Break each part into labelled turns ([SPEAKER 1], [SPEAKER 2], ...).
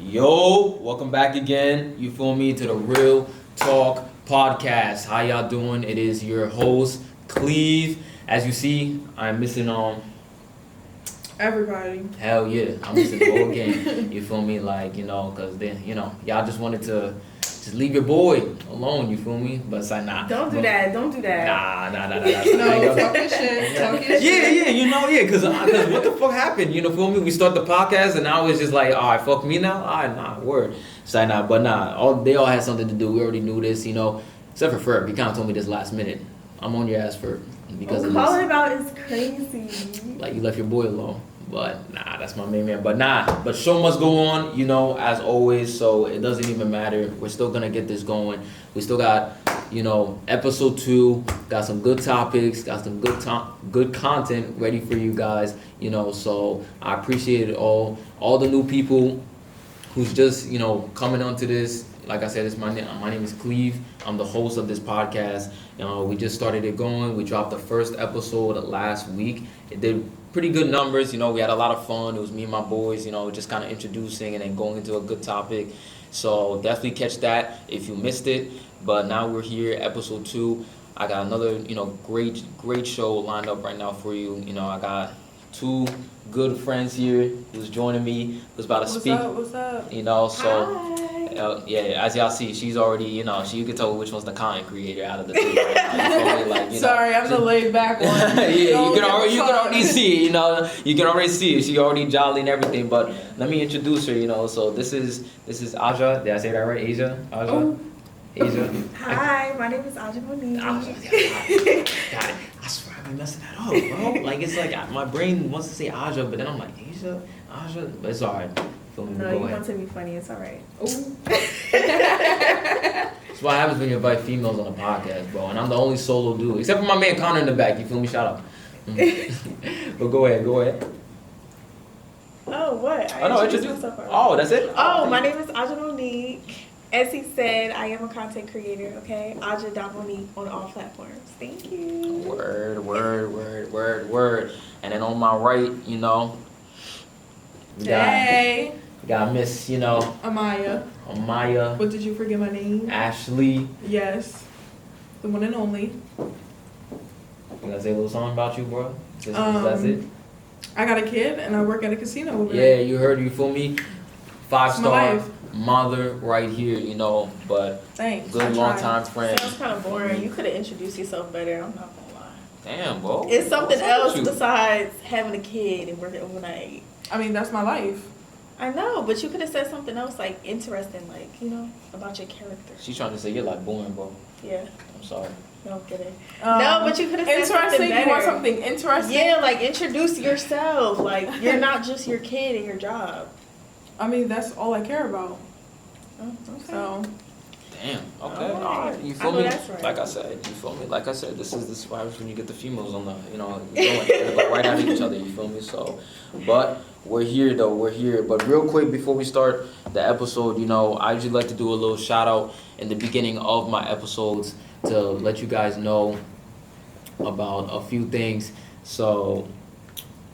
[SPEAKER 1] Yo, welcome back again. You feel me to the Real Talk Podcast. How y'all doing? It is your host, Cleve. As you see, I'm missing
[SPEAKER 2] everybody.
[SPEAKER 1] Hell yeah, I'm missing the whole game. You feel me? Like, cause then, y'all just wanted to just leave your boy alone, you feel me? But it's like, nah.
[SPEAKER 3] Don't do that.
[SPEAKER 1] Nah.
[SPEAKER 2] No, talk your shit.
[SPEAKER 1] Yeah, cause what the fuck happened? You know, feel me? We start the podcast and now it's just like, alright, fuck me now? Alright, nah, word. It's like, nah, but nah, they all had something to do. We already knew this, except for Ferb. He kind of told me this last minute. I'm on your ass, Ferb, because of this.
[SPEAKER 3] Calling about is crazy.
[SPEAKER 1] Like, you left your boy alone. But nah, that's my main man. But show must go on, as always. So it doesn't even matter. We're still gonna get this going. We still got, episode 2. Got some good topics. Got some good content ready for you guys. So I appreciate it all the new people who's just coming onto this. Like I said, my name is Cleve. I'm the host of this podcast. We just started it going. We dropped the first episode last week. It did pretty good numbers. We had a lot of fun. It was me and my boys, just kind of introducing and then going into a good topic. So definitely catch that if you missed it. But now we're here, episode 2. I got another, great show lined up right now for you. I got 2 good friends here who's joining me, who's about to speak.
[SPEAKER 2] What's up?
[SPEAKER 1] So. Yeah, as y'all see, she's already, you can tell which one's the content creator out of the 2 right now.
[SPEAKER 2] Sorry, I'm the laid back one.
[SPEAKER 1] Yeah, you can already see it, you can already see it. She already jolly and everything, but let me introduce her, so this is Aja. Did I say that right? Aja?
[SPEAKER 3] Oh.
[SPEAKER 1] Aja.
[SPEAKER 3] Hi, my name is Aja Monique.
[SPEAKER 1] Got it. I swear I've been messing that up, bro. Like, it's like my brain wants to say Aja, but then I'm like, Aja, but it's alright.
[SPEAKER 3] No, you want to be funny. It's all right.
[SPEAKER 1] That's what happens when you invite females on a podcast, bro. And I'm the only solo dude, except for my man Connor in the back. You feel me? Shout out. But go ahead.
[SPEAKER 3] Oh, what?
[SPEAKER 1] Introduce myself. Oh, that's it?
[SPEAKER 3] My name is Aja Monique. As he said, I am a content creator, okay? Aja.Monique on all platforms. Thank you.
[SPEAKER 1] Word. And then on my right,
[SPEAKER 2] Hey.
[SPEAKER 1] We got Miss,
[SPEAKER 2] Amaya. What, did you forget my name?
[SPEAKER 1] Ashley.
[SPEAKER 2] Yes. The one and only.
[SPEAKER 1] You gonna say a little something about you, bro? That's it?
[SPEAKER 2] I got a kid and I work at a casino over
[SPEAKER 1] there. Yeah, you heard, you feel me? 5-star mother right here, but
[SPEAKER 2] thanks.
[SPEAKER 1] Good long-time friend.
[SPEAKER 3] Sounds kind of boring. You could have introduced yourself better, I'm not gonna lie.
[SPEAKER 1] Damn, bro.
[SPEAKER 3] It's something else besides having a kid and working overnight.
[SPEAKER 2] I mean, that's my life.
[SPEAKER 3] I know, but you could have said something else, like, interesting, like, about your character.
[SPEAKER 1] She's trying to say you're, like, boring, bro.
[SPEAKER 3] Yeah.
[SPEAKER 1] I'm sorry.
[SPEAKER 3] No, I'm kidding. No, but you could have said something better.
[SPEAKER 2] You want something interesting?
[SPEAKER 3] Yeah, like, introduce yourself. Like, you're not just your kid and your job.
[SPEAKER 2] I mean, that's all I care about.
[SPEAKER 3] Oh, okay.
[SPEAKER 2] So.
[SPEAKER 1] Damn. Okay.
[SPEAKER 3] Oh,
[SPEAKER 1] all right. You feel me?
[SPEAKER 3] That's right.
[SPEAKER 1] Like I said, this is what happens when you get the females on the, they go right at each other. You feel me? So, but we're here though. But real quick before we start the episode, I usually like to do a little shout out in the beginning of my episodes to let you guys know about a few things. So,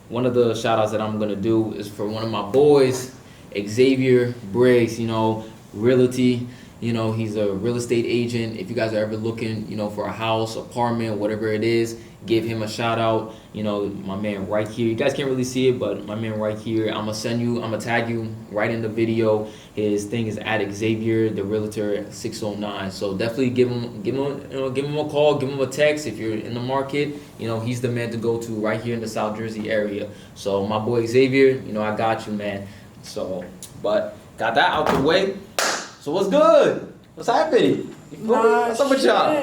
[SPEAKER 1] one of the shout outs that I'm gonna do is for one of my boys, Xavier Briggs. Realty. He's a real estate agent. If you guys are ever looking, for a house, apartment, whatever it is, give him a shout out. My man right here. You guys can't really see it, but my man right here. I'm gonna tag you right in the video. His thing is at Xavier, the Realtor 609. So definitely give him a call, give him a text if you're in the market. He's the man to go to right here in the South Jersey area. So my boy Xavier, I got you, man. So, but got that out the way. So what's good? What's happening? What's up with y'all?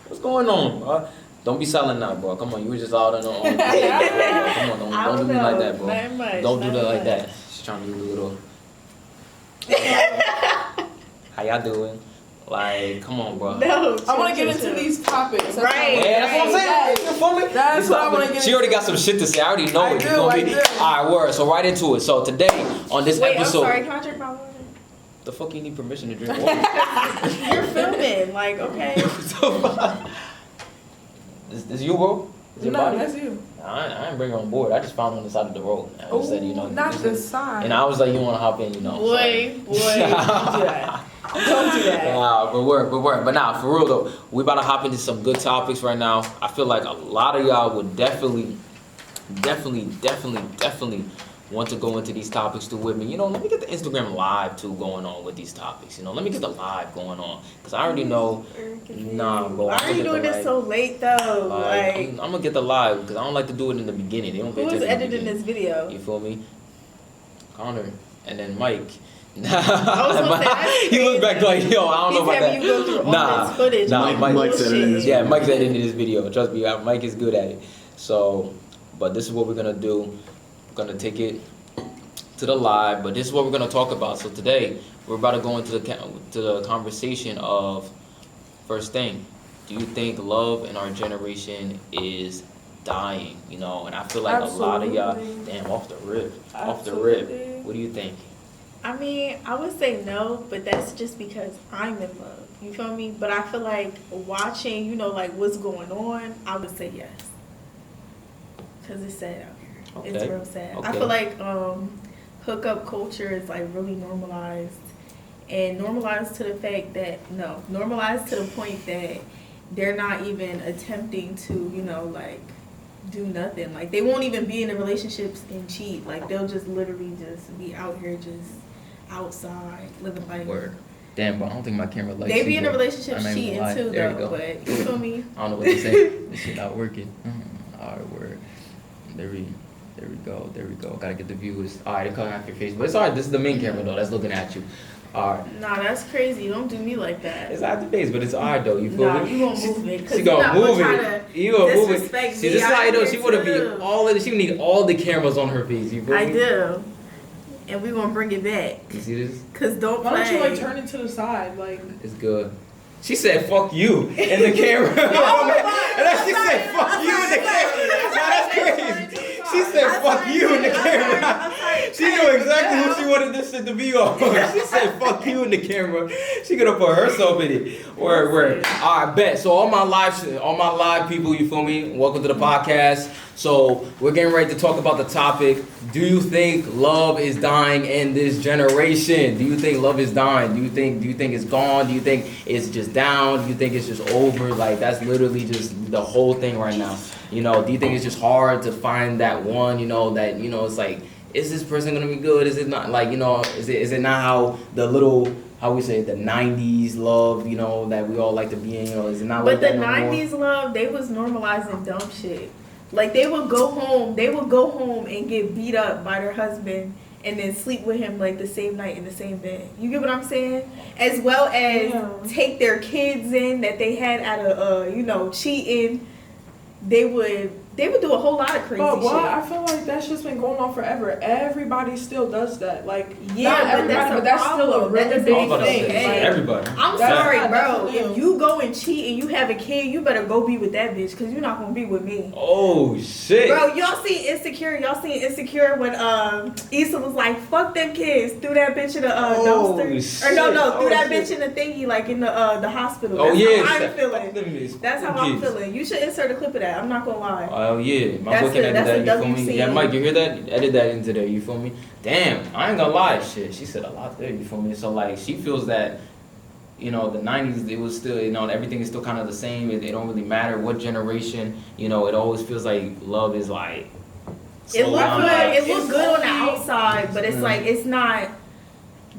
[SPEAKER 1] What's going on, bro? Don't be selling now, bro. Come on, you were just out on the own. Come on, don't do me like that, bro. Don't do that like that. She's trying to do a little. How y'all doing? Like, come on, bro.
[SPEAKER 3] No,
[SPEAKER 2] I want to get into these topics.
[SPEAKER 3] Right.
[SPEAKER 1] Yeah, that's what I'm saying. You feel me?
[SPEAKER 2] That's what I want to get.
[SPEAKER 1] She already got some shit to say. I already know it. You feel me? All right, word. So right into it. So today on this episode.
[SPEAKER 3] I'm sorry. Can I drink my water?
[SPEAKER 1] The fuck you need permission to drink water?
[SPEAKER 3] You're filming. Like, okay.
[SPEAKER 1] Is this you, bro? Is your
[SPEAKER 2] No,
[SPEAKER 1] body?
[SPEAKER 2] that's you.
[SPEAKER 1] I didn't bring her on board. I just found her on the side of the road. I just said, you know,
[SPEAKER 2] not
[SPEAKER 1] this
[SPEAKER 2] the
[SPEAKER 1] is-
[SPEAKER 2] side.
[SPEAKER 1] And I was like, you want to hop in, you know?
[SPEAKER 3] Boy, don't do that. Don't do that.
[SPEAKER 1] Nah, but nah, for real though, we about to hop into some good topics right now. I feel like a lot of y'all would definitely want to go into these topics too with me. You know, let me get the Instagram live too going on with these topics. You know, let me get the live going on because I already know. Nah, bro.
[SPEAKER 3] Why are you doing this so late though? Like,
[SPEAKER 1] I'm gonna get the live because I don't like to do it in the beginning. They don't pay
[SPEAKER 3] who is
[SPEAKER 1] attention in the
[SPEAKER 3] editing
[SPEAKER 1] beginning.
[SPEAKER 3] this video?
[SPEAKER 1] You feel me? Connor and then Mike.
[SPEAKER 3] I was gonna say, that's
[SPEAKER 1] He looked back like, yo, I don't know about that.
[SPEAKER 3] You go through all this footage.
[SPEAKER 1] Mike's
[SPEAKER 4] editing this.
[SPEAKER 1] Yeah, Mike's editing this video. Trust me, Mike is good at it. So, but this is what we're gonna do. We're gonna take it to the live, but this is what we're gonna talk about. So today, we're about to go into the conversation of first thing. Do you think love in our generation is dying? You know, and I feel like a lot of y'all, damn, off the rip. What do you think?
[SPEAKER 3] I mean, I would say no, but that's just because I'm in love. You feel me? But I feel like watching, you know, like what's going on, I would say yes. Because it's sad out here.
[SPEAKER 1] Okay.
[SPEAKER 3] It's real sad.
[SPEAKER 1] Okay.
[SPEAKER 3] I feel like hookup culture is like really normalized. And normalized to the fact that, normalized to the point that they're not even attempting to, you know, like do nothing. Like they won't even be in the relationships and cheat. Like they'll just literally just be out here just outside living life.
[SPEAKER 1] Word. Damn, but I don't think my camera likes
[SPEAKER 3] They be
[SPEAKER 1] you,
[SPEAKER 3] in a
[SPEAKER 1] bro.
[SPEAKER 3] relationship
[SPEAKER 1] I'm not even
[SPEAKER 3] cheating
[SPEAKER 1] gonna lie.
[SPEAKER 3] too
[SPEAKER 1] There you
[SPEAKER 3] though,
[SPEAKER 1] go.
[SPEAKER 3] but you feel me?
[SPEAKER 1] I don't know what to say. This shit not working. Alright, word. There we go. Gotta get the viewers. Alright, they're coming off your face. But it's alright, this is the main camera though, that's looking at you. Alright.
[SPEAKER 3] Nah, that's crazy. Don't do me like that.
[SPEAKER 1] It's not the face, but it's alright though, you feel
[SPEAKER 3] Nah,
[SPEAKER 1] me?
[SPEAKER 3] you gonna move it. 'Cause
[SPEAKER 1] She gonna move it. You gonna move it.
[SPEAKER 3] disrespect
[SPEAKER 1] See,
[SPEAKER 3] me.
[SPEAKER 1] this is how
[SPEAKER 3] I
[SPEAKER 1] you know
[SPEAKER 3] do
[SPEAKER 1] she wanna be
[SPEAKER 3] too.
[SPEAKER 1] all of it. She would need all the cameras on her face, you feel me?
[SPEAKER 3] I do. And we gonna bring it back.
[SPEAKER 1] You see this?
[SPEAKER 3] Cause don't
[SPEAKER 2] Why
[SPEAKER 3] play.
[SPEAKER 2] don't you like turn it to the side? Like,
[SPEAKER 1] It's good. She said, fuck you in the camera. And then she said, fuck you in the camera. Now that's crazy. She said, fuck you in the camera. She knew exactly who she wanted this shit to be on. She said, fuck you in the camera. She gonna put herself in it. Word. Alright, bet. So all my live people, you feel me? Welcome to the podcast. So we're getting ready to talk about the topic. Do you think love is dying in this generation? Do you think love is dying? Do you think it's gone? Do you think it's just down? Do you think it's just over? Like that's literally just the whole thing right now. You know, do you think it's just hard to find that one, you know, that, you know, it's like, is this person gonna be good? Is it not? Like, you know, is it not how the little, how we say, the 90s love, you know, that we all like to be in, you know, is it not like that no more?
[SPEAKER 3] But the 90s love, they was normalizing dumb shit. Like they would go home and get beat up by their husband and then sleep with him like the same night in the same bed. You get what I'm saying? As well as take their kids in that they had out of you know, cheating. They would do a whole lot of crazy
[SPEAKER 2] but
[SPEAKER 3] shit.
[SPEAKER 2] why? I feel like that's just been going on forever. Everybody still does that. Like,
[SPEAKER 3] Yeah,
[SPEAKER 2] not
[SPEAKER 3] but
[SPEAKER 2] everybody, but that's still a
[SPEAKER 3] problem. That
[SPEAKER 2] really
[SPEAKER 3] is
[SPEAKER 2] big
[SPEAKER 3] all about
[SPEAKER 2] thing.
[SPEAKER 3] us.
[SPEAKER 2] Like,
[SPEAKER 1] Everybody.
[SPEAKER 3] I'm
[SPEAKER 2] That's
[SPEAKER 3] sorry,
[SPEAKER 2] not-
[SPEAKER 3] bro.
[SPEAKER 2] that's
[SPEAKER 3] If you go and cheat and you have a kid, you better go be with that bitch because you're not gonna be with me.
[SPEAKER 1] Oh shit.
[SPEAKER 3] Bro, y'all seen Insecure? Y'all seen Insecure when Issa was like, "Fuck them kids," threw that bitch in the dumpster, or no, threw that bitch in the thingy like in the hospital.
[SPEAKER 1] Oh
[SPEAKER 3] That's
[SPEAKER 1] yeah.
[SPEAKER 3] how I'm
[SPEAKER 1] Fuck
[SPEAKER 3] feeling.
[SPEAKER 1] them bitches.
[SPEAKER 3] That's how
[SPEAKER 1] Fuck them
[SPEAKER 3] I'm
[SPEAKER 1] kids.
[SPEAKER 3] feeling. You should insert a clip of that. I'm not gonna lie.
[SPEAKER 1] Oh yeah, my
[SPEAKER 3] That's
[SPEAKER 1] boy can
[SPEAKER 3] a-
[SPEAKER 1] edit
[SPEAKER 3] that's
[SPEAKER 1] that.
[SPEAKER 3] a
[SPEAKER 1] You feel me?
[SPEAKER 3] WC.
[SPEAKER 1] Yeah, Mike, you hear that? Edit that into there. You feel me? Damn, I ain't gonna lie. Shit, she said a lot there. You feel me? So like, she feels that, you know, the 90s, it was still, you know, everything is still kind of the same. It don't really matter what generation. You know, it always feels like love is like.
[SPEAKER 3] It look
[SPEAKER 1] slow down,
[SPEAKER 3] good.
[SPEAKER 1] like-
[SPEAKER 3] It look good on the outside, but it's like it's not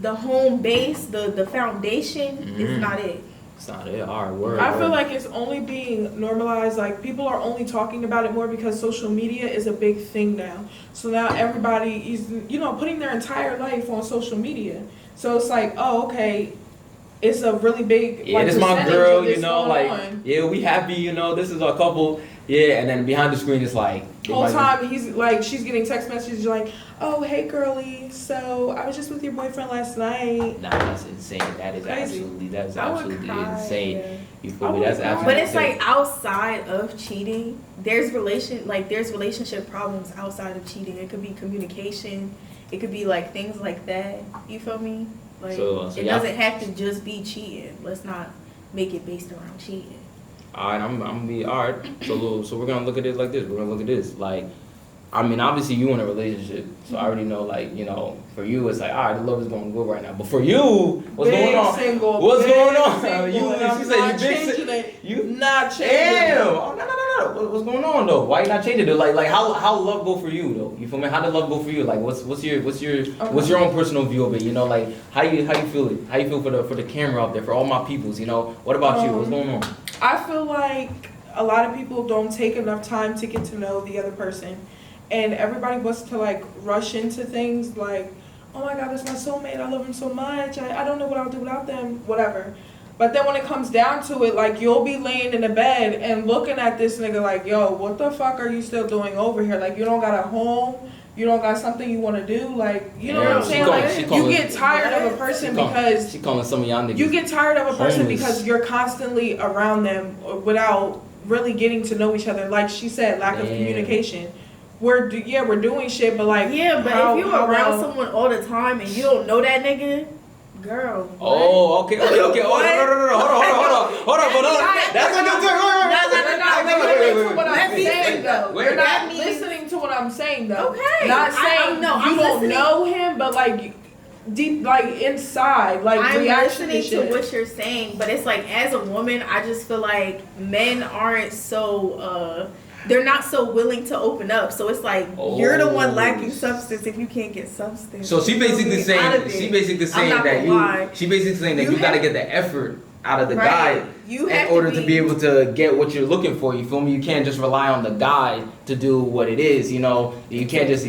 [SPEAKER 3] the home base. The foundation is not it.
[SPEAKER 1] It's not it. All right, word.
[SPEAKER 2] I feel
[SPEAKER 1] word.
[SPEAKER 2] like it's only being normalized. Like people are only talking about it more because social media is a big thing now. So now everybody is, you know, putting their entire life on social media. So it's like, oh, okay, it's a really big.
[SPEAKER 1] Yeah,
[SPEAKER 2] like,
[SPEAKER 1] this my
[SPEAKER 2] percentage
[SPEAKER 1] girl,
[SPEAKER 2] of
[SPEAKER 1] you
[SPEAKER 2] this
[SPEAKER 1] know,
[SPEAKER 2] going
[SPEAKER 1] like,
[SPEAKER 2] on.
[SPEAKER 1] yeah, we happy, you know, this is our couple, yeah, and then behind the screen it's like,
[SPEAKER 2] The whole time he's like, she's getting text messages like, oh, hey girly, so I was just with your boyfriend last night.
[SPEAKER 1] Nah, that's insane. That is
[SPEAKER 2] Crazy.
[SPEAKER 1] absolutely insane. You feel
[SPEAKER 2] I
[SPEAKER 1] me?
[SPEAKER 2] would
[SPEAKER 1] That's
[SPEAKER 2] cry.
[SPEAKER 1] absolutely
[SPEAKER 3] But it's
[SPEAKER 1] insane.
[SPEAKER 3] like outside of cheating, there's relationship problems outside of cheating. It could be communication. It could be like things like that. You feel me? Like
[SPEAKER 1] So
[SPEAKER 3] it
[SPEAKER 1] y'all-
[SPEAKER 3] doesn't have to just be cheating. Let's not make it based around cheating.
[SPEAKER 1] Alright, I'm gonna be alright. So we're gonna look at it like this. We're gonna look at this. Like, I mean, obviously you in a relationship, so I already know, like, you know, for you it's like, alright, the love is going good right now. But for you, what's going on?
[SPEAKER 2] Single,
[SPEAKER 1] what's going on?
[SPEAKER 2] Single,
[SPEAKER 1] She said you big single. You
[SPEAKER 2] not changing.
[SPEAKER 1] Damn. Oh, no. What's going on though? Why you not changing it? Like how love go for you though? You feel me? How did love go for you? Like what's your own personal view of it? You know, like how you feel it? How you feel for the camera out there, for all my peoples? You know, what about you? What's going on?
[SPEAKER 2] I feel like a lot of people don't take enough time to get to know the other person. And everybody wants to like rush into things like, oh my God, that's my soulmate. I love him so much. I don't know what I'll do without them, whatever. But then when it comes down to it, like you'll be laying in the bed and looking at this nigga like, yo, what the fuck are you still doing over here? Like you don't got a home, you don't got something you want to do. Like, you know what I'm saying? Like you get tired of a person because
[SPEAKER 1] she calling some of y'all niggas.
[SPEAKER 2] You get tired of a person
[SPEAKER 1] homeless.
[SPEAKER 2] because you're constantly around them without really getting to know each other. Like she said, lack of communication. We're doing shit, but like
[SPEAKER 3] if you're around someone all the time and you don't know that nigga, girl.
[SPEAKER 1] Oh, okay. Oh, no. Hold on. That's a good
[SPEAKER 2] thing. You're not listening to what I'm saying though.
[SPEAKER 3] Okay.
[SPEAKER 2] Not saying you don't know him, but like deep, like inside, like
[SPEAKER 3] I'm
[SPEAKER 2] reaction
[SPEAKER 3] listening
[SPEAKER 2] to shit.
[SPEAKER 3] what you're saying, but it's like as a woman, I just feel like men aren't so they're not so willing to open up. So it's like you're the one lacking substance if you can't get substance.
[SPEAKER 1] So she basically saying that you gotta get the effort out of the guy in order to be able to get what you're looking for. You feel me? You can't just rely on the guy to do what it is. You know, you can't just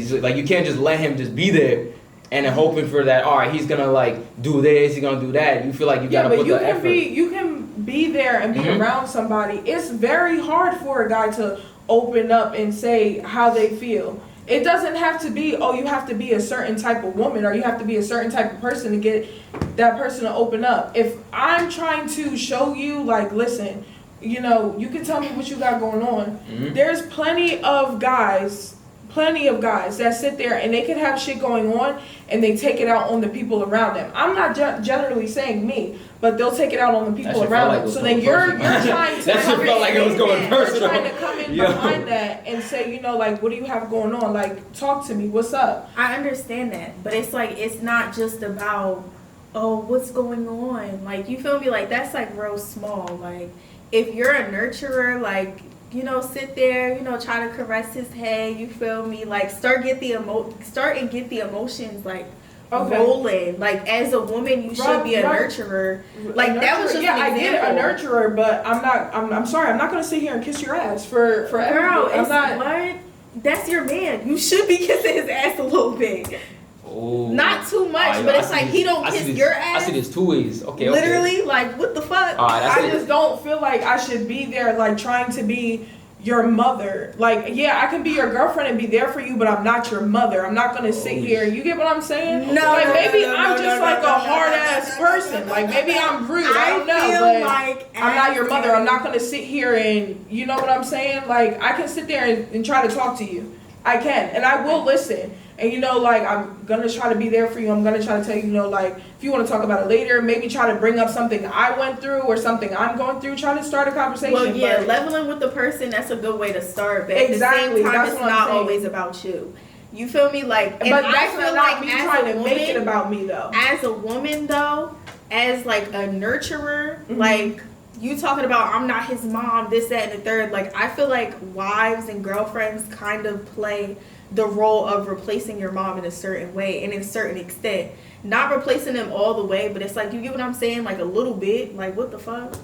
[SPEAKER 1] let him just be there and then hoping for that. All right, he's gonna like do this, he's gonna do that. You feel like you gotta put the effort.
[SPEAKER 2] You can be there and be around somebody. It's very hard for a guy to open up and say how they feel. It doesn't have to be, you have to be a certain type of woman or you have to be a certain type of person to get that person to open up. If I'm trying to show you, like, listen, you know, you can tell me what you got going on. There's plenty of guys that sit there and they can have shit going on and they take it out on the people around them. I'm not generally saying me, but they'll take it out on the people around them. So then you're trying to
[SPEAKER 1] that shit felt like it was going personal.
[SPEAKER 2] Trying to come in behind that and say, you know, like, what do you have going on? Like, talk to me. What's up?
[SPEAKER 3] I understand that, but it's like it's not just about what's going on. Like, you feel me? Like that's like real small. Like if you're a nurturer, like, you know, sit there, you know, try to caress his head, you feel me? Like start and get the emotions like rolling. Like as a woman, you should be a nurturer. Like that was just an example. I get a
[SPEAKER 2] nurturer, but I'm sorry, I'm not gonna sit here and kiss your ass for
[SPEAKER 3] girl.
[SPEAKER 2] I'm not.
[SPEAKER 3] What? That's your man. You should be kissing his ass a little bit.
[SPEAKER 1] Oh.
[SPEAKER 3] Not too much, but it's like he don't kiss your ass.
[SPEAKER 1] I see this two ways. Okay.
[SPEAKER 3] Literally, like what the fuck?
[SPEAKER 2] I just don't feel like I should be there, like trying to be your mother. Like, yeah, I can be your girlfriend and be there for you, but I'm not your mother. I'm not gonna sit here. You get what I'm saying?
[SPEAKER 3] No.
[SPEAKER 2] Like maybe I'm just like a hard ass person. Like maybe I'm rude. I don't know, but
[SPEAKER 3] like
[SPEAKER 2] I'm not your mother. I'm not gonna sit here and you know what I'm saying? Like I can sit there and try to talk to you. I can, and I will listen. And you know, like, I'm gonna try to be there for you. I'm gonna try to tell you, you know, like, if you want to talk about it later, maybe try to bring up something I went through or something I'm going through. Try to start a conversation.
[SPEAKER 3] Well, yeah, leveling with the person, that's a good way to start. But
[SPEAKER 2] exactly,
[SPEAKER 3] at the same time,
[SPEAKER 2] that's
[SPEAKER 3] it's
[SPEAKER 2] what
[SPEAKER 3] not
[SPEAKER 2] I'm saying.
[SPEAKER 3] Always about you. You feel me? Like,
[SPEAKER 2] but
[SPEAKER 3] I feel like
[SPEAKER 2] me trying to make it about me, though.
[SPEAKER 3] As a woman, though, as like a nurturer, like, you talking about I'm not his mom, this, that, and the third. Like, I feel like wives and girlfriends kind of play the role of replacing your mom in a certain way and in a certain extent. Not replacing them all the way, but it's like, you get what I'm saying? Like a little bit. Like, what the fuck?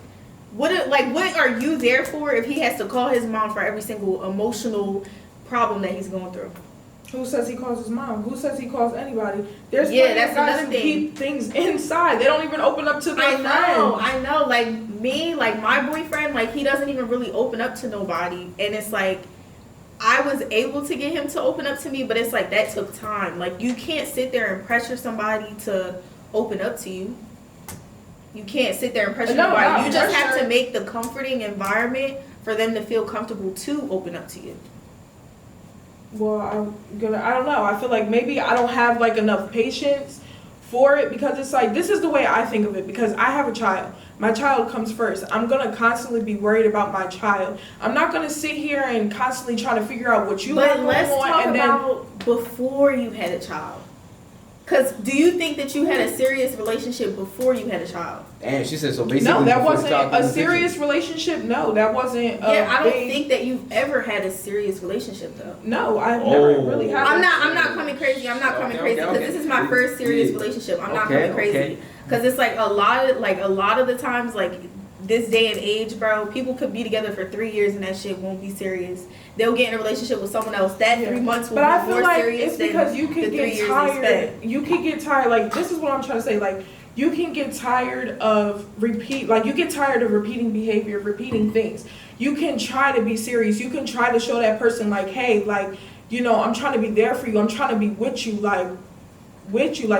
[SPEAKER 3] What are you there for if he has to call his mom for every single emotional problem that he's going through?
[SPEAKER 2] Who says he calls his mom? Who says he calls anybody? There's plenty of guys who keep things inside. They don't even open up to their friends.
[SPEAKER 3] I know. Like me, like my boyfriend, like he doesn't even really open up to nobody. And it's like, I was able to get him to open up to me, but it's like that took time. Like you can't sit there and pressure somebody to open up to you. You can't sit there and pressure nobody. You just have to make the comforting environment for them to feel comfortable to open up to you.
[SPEAKER 2] Well, I don't know. I feel like maybe I don't have like enough patience for it, because it's like, this is the way I think of it, because I have a child. My child comes first. I'm going to constantly be worried about my child. I'm not going to sit here and constantly try to figure out what you
[SPEAKER 3] But
[SPEAKER 2] have going
[SPEAKER 3] let's
[SPEAKER 2] on.
[SPEAKER 3] talk
[SPEAKER 2] And then,
[SPEAKER 3] about before you had a child. Because do you think that you had a serious relationship before you had a child?
[SPEAKER 1] Damn, she said so. Basically,
[SPEAKER 2] no, that
[SPEAKER 1] before the
[SPEAKER 2] wasn't
[SPEAKER 1] child
[SPEAKER 2] a
[SPEAKER 1] came into
[SPEAKER 2] serious
[SPEAKER 1] picture.
[SPEAKER 2] relationship. No, that wasn't.
[SPEAKER 3] Yeah, I don't think that you've ever had a serious relationship though.
[SPEAKER 2] No, I've never really had.
[SPEAKER 3] I'm not coming crazy. I'm not coming crazy because this is my first serious relationship. I'm not coming crazy because it's like a lot of the times, like this day and age, bro, people could be together for 3 years and that shit won't be serious. They'll get in a relationship with someone else. That 3 months will
[SPEAKER 2] but
[SPEAKER 3] be
[SPEAKER 2] I feel
[SPEAKER 3] more
[SPEAKER 2] like
[SPEAKER 3] serious
[SPEAKER 2] it's because you
[SPEAKER 3] than
[SPEAKER 2] can
[SPEAKER 3] the 3
[SPEAKER 2] get
[SPEAKER 3] years
[SPEAKER 2] tired.
[SPEAKER 3] they spent.
[SPEAKER 2] You can get tired. Like, this is what I'm trying to say. Like, you can get tired of you get tired of repeating behavior, repeating things. You can try to be serious. You can try to show that person, like, hey, like, you know, I'm trying to be there for you. I'm trying to be with you, like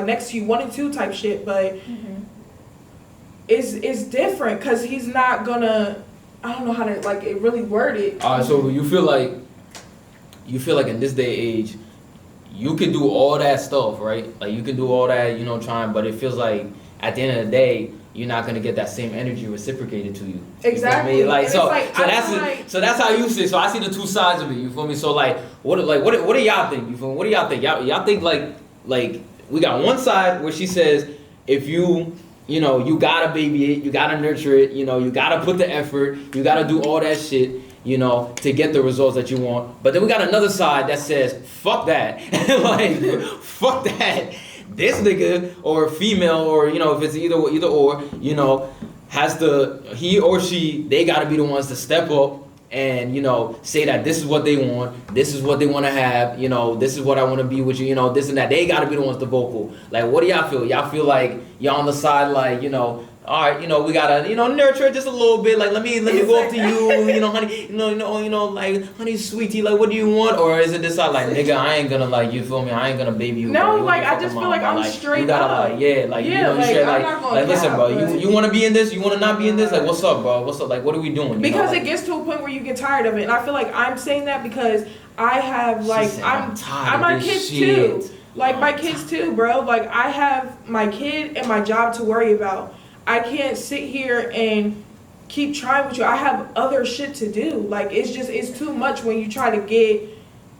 [SPEAKER 2] next to you, 1 and 2 type shit. But it's different because he's not gonna. I don't know how to like it really word it.
[SPEAKER 1] So you feel like in this day and age, you can do all that stuff, right? Like you can do all that, you know, trying, but it feels like at the end of the day, you're not gonna get that same energy reciprocated to you.
[SPEAKER 2] Exactly.
[SPEAKER 1] You feel me? Like,
[SPEAKER 2] so
[SPEAKER 1] that's how you see. So I see the 2 sides of it. You feel me? So like, what do y'all think? You feel me? What do y'all think? Y'all think like we got one side where she says if you know, you gotta baby it, you gotta nurture it, you know, you gotta put the effort, you gotta do all that shit, you know, to get the results that you want. But then we got another side that says, fuck that. Like, fuck that. This nigga or female, or, you know, if it's either or, you know, he or she, they gotta be the ones to step up and, you know, say that this is what they want, this is what they want to have, you know, this is what I want to be with you, you know, this and that. They got to be the ones to vocal. Like, what do y'all feel? Y'all feel like y'all on the side, like, you know, all right, you know, we gotta, you know, nurture it just a little bit. Like, let me go up to you, honey, you know, like, honey, sweetie, like, what do you want? Or is it this side, like, nigga, I ain't gonna, like, you feel me? I ain't gonna baby you.
[SPEAKER 2] No,
[SPEAKER 1] bro.
[SPEAKER 2] like, I just feel like I'm straight
[SPEAKER 1] you gotta,
[SPEAKER 2] up.
[SPEAKER 1] like, yeah, like, you know, you should, like, listen, bro, you want to be in this? You want to not be in this? Like, what's up, bro? What's up? Like, what are we doing?
[SPEAKER 2] Because it gets to a point where you get tired of it, and I feel like I'm saying that because I have, like, I'm my kids too. Like, my kids too, bro. Like, I have my kid and my job to worry about. I can't sit here and keep trying with you. I have other shit to do. Like, it's too much when you try to get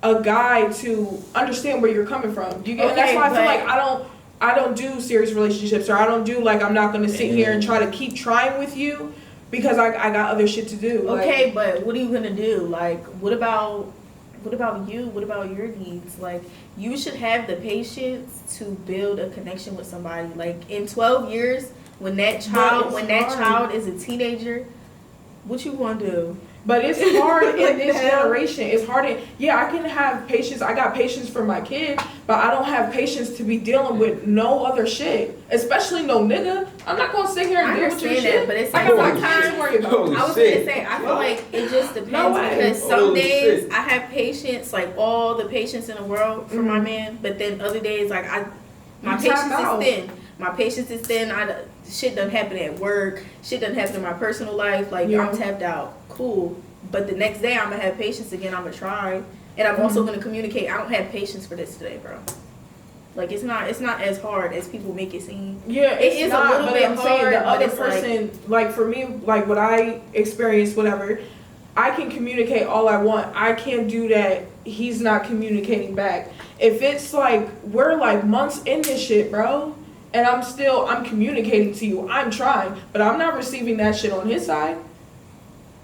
[SPEAKER 2] a guy to understand where you're coming from. You get, and that's why I feel like I don't do serious relationships, or I don't do, like, I'm not gonna sit here and try to keep trying with you because I got other shit to do.
[SPEAKER 3] Okay,
[SPEAKER 2] like,
[SPEAKER 3] but what are you gonna do? Like, what about you? What about your needs? Like, you should have the patience to build a connection with somebody. Like, in 12 years, when that child is a teenager, what you gonna do?
[SPEAKER 2] But it's hard in this generation. It's hard. I can have patience. I got patience for my kid, but I don't have patience to be dealing with no other shit, especially no nigga. I'm not gonna sit here and deal with your shit.
[SPEAKER 3] But it's
[SPEAKER 2] I
[SPEAKER 3] like
[SPEAKER 2] got my kids to worry about.
[SPEAKER 3] I was gonna say, I feel like it just depends because some days I have patience, like all the patience in the world for my man, but then other days, like my patience is thin. My patience is thin. Shit doesn't happen at work. Shit doesn't happen in my personal life. Like, I'm tapped out. Cool. But the next day, I'm going to have patience again. I'm going to try. And I'm also going to communicate. I don't have patience for this today, bro. Like, it's not as hard as people make it seem.
[SPEAKER 2] Yeah,
[SPEAKER 3] it is
[SPEAKER 2] not,
[SPEAKER 3] a little bit hard.
[SPEAKER 2] Saying the other
[SPEAKER 3] but
[SPEAKER 2] person, like, for me, like, what I experience, whatever, I can communicate all I want. I can't do that. He's not communicating back. If it's like, we're like months in this shit, bro, and I'm communicating to you. I'm trying, but I'm not receiving that shit on his side.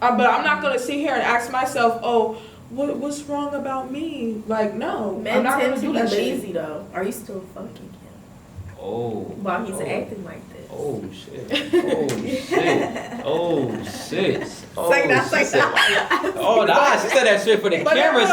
[SPEAKER 2] But I'm not gonna sit here and ask myself, oh, what's wrong about me? Like, no,
[SPEAKER 3] men
[SPEAKER 2] I'm not
[SPEAKER 3] tend
[SPEAKER 2] gonna
[SPEAKER 3] to
[SPEAKER 2] do
[SPEAKER 3] be
[SPEAKER 2] that
[SPEAKER 3] lazy
[SPEAKER 2] shit.
[SPEAKER 3] though. Are you still fucking him?
[SPEAKER 1] Oh.
[SPEAKER 3] While he's acting like this.
[SPEAKER 1] Oh shit! Oh shit! Oh shit! Oh,
[SPEAKER 3] Say that, say that.
[SPEAKER 1] Oh nah, she said that shit for the camera.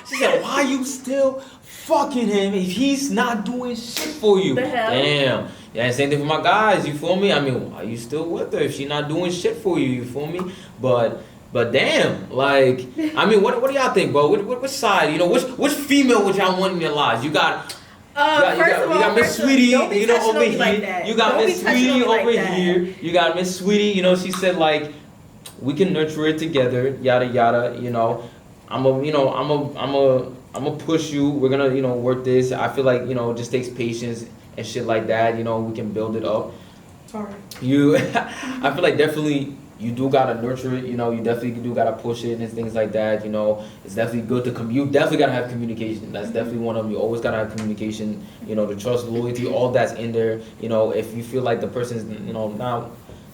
[SPEAKER 1] She said, why you still fucking him if he's not doing shit for you?
[SPEAKER 3] The hell?
[SPEAKER 1] Damn. Yeah, same thing for my guys. You feel me? I mean, why you still with her if she not doing shit for you? You feel me? But damn, like, I mean, what do y'all think, bro? Which side? You know, which female would y'all want in your lives? You got Miss Sweetie, you know, over here. You got Miss Sweetie over here. You got Miss Sweetie, you know, she said, like, we can nurture it together, yada yada, you know. I'm a push you. We're gonna, you know, work this. I feel like, you know, it just takes patience and shit like that, you know, we can build it up.
[SPEAKER 2] Sorry.
[SPEAKER 1] I feel like definitely you do gotta nurture it, you know, you definitely do gotta push it and things like that, you know. It's definitely good to you definitely gotta have communication. That's definitely one of them. You always gotta have communication, you know, the trust, loyalty, all that's in there. You know, if you feel like the person's, you know,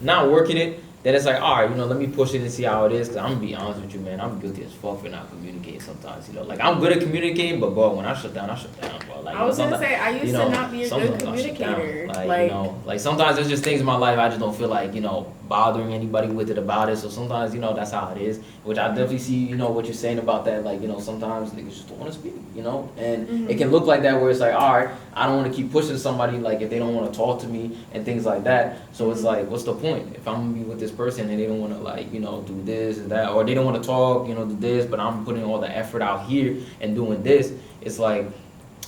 [SPEAKER 1] not working it, then it's like, all right, you know, let me push it and see how it is. Cause I'm gonna be honest with you, man, I'm guilty as fuck for not communicating sometimes. You know, like I'm good at communicating, but bro, when I shut down, bro. Like,
[SPEAKER 3] I was gonna say, I used to not be a good communicator.
[SPEAKER 1] Like, you know, like sometimes there's just things in my life I just don't feel like, you know, bothering anybody with it about it. So sometimes, you know, that's how it is. Which I definitely see, you know, what you're saying about that. Like, you know, sometimes niggas just don't want to speak, you know, and it can look like that where it's like, all right, I don't want to keep pushing somebody like if they don't want to talk to me and things like that. So it's like, what's the point if I'm gonna be with this person and they don't want to, like, you know, do this and that, or they don't want to talk, you know, do this, but I'm putting all the effort out here and doing this. It's like,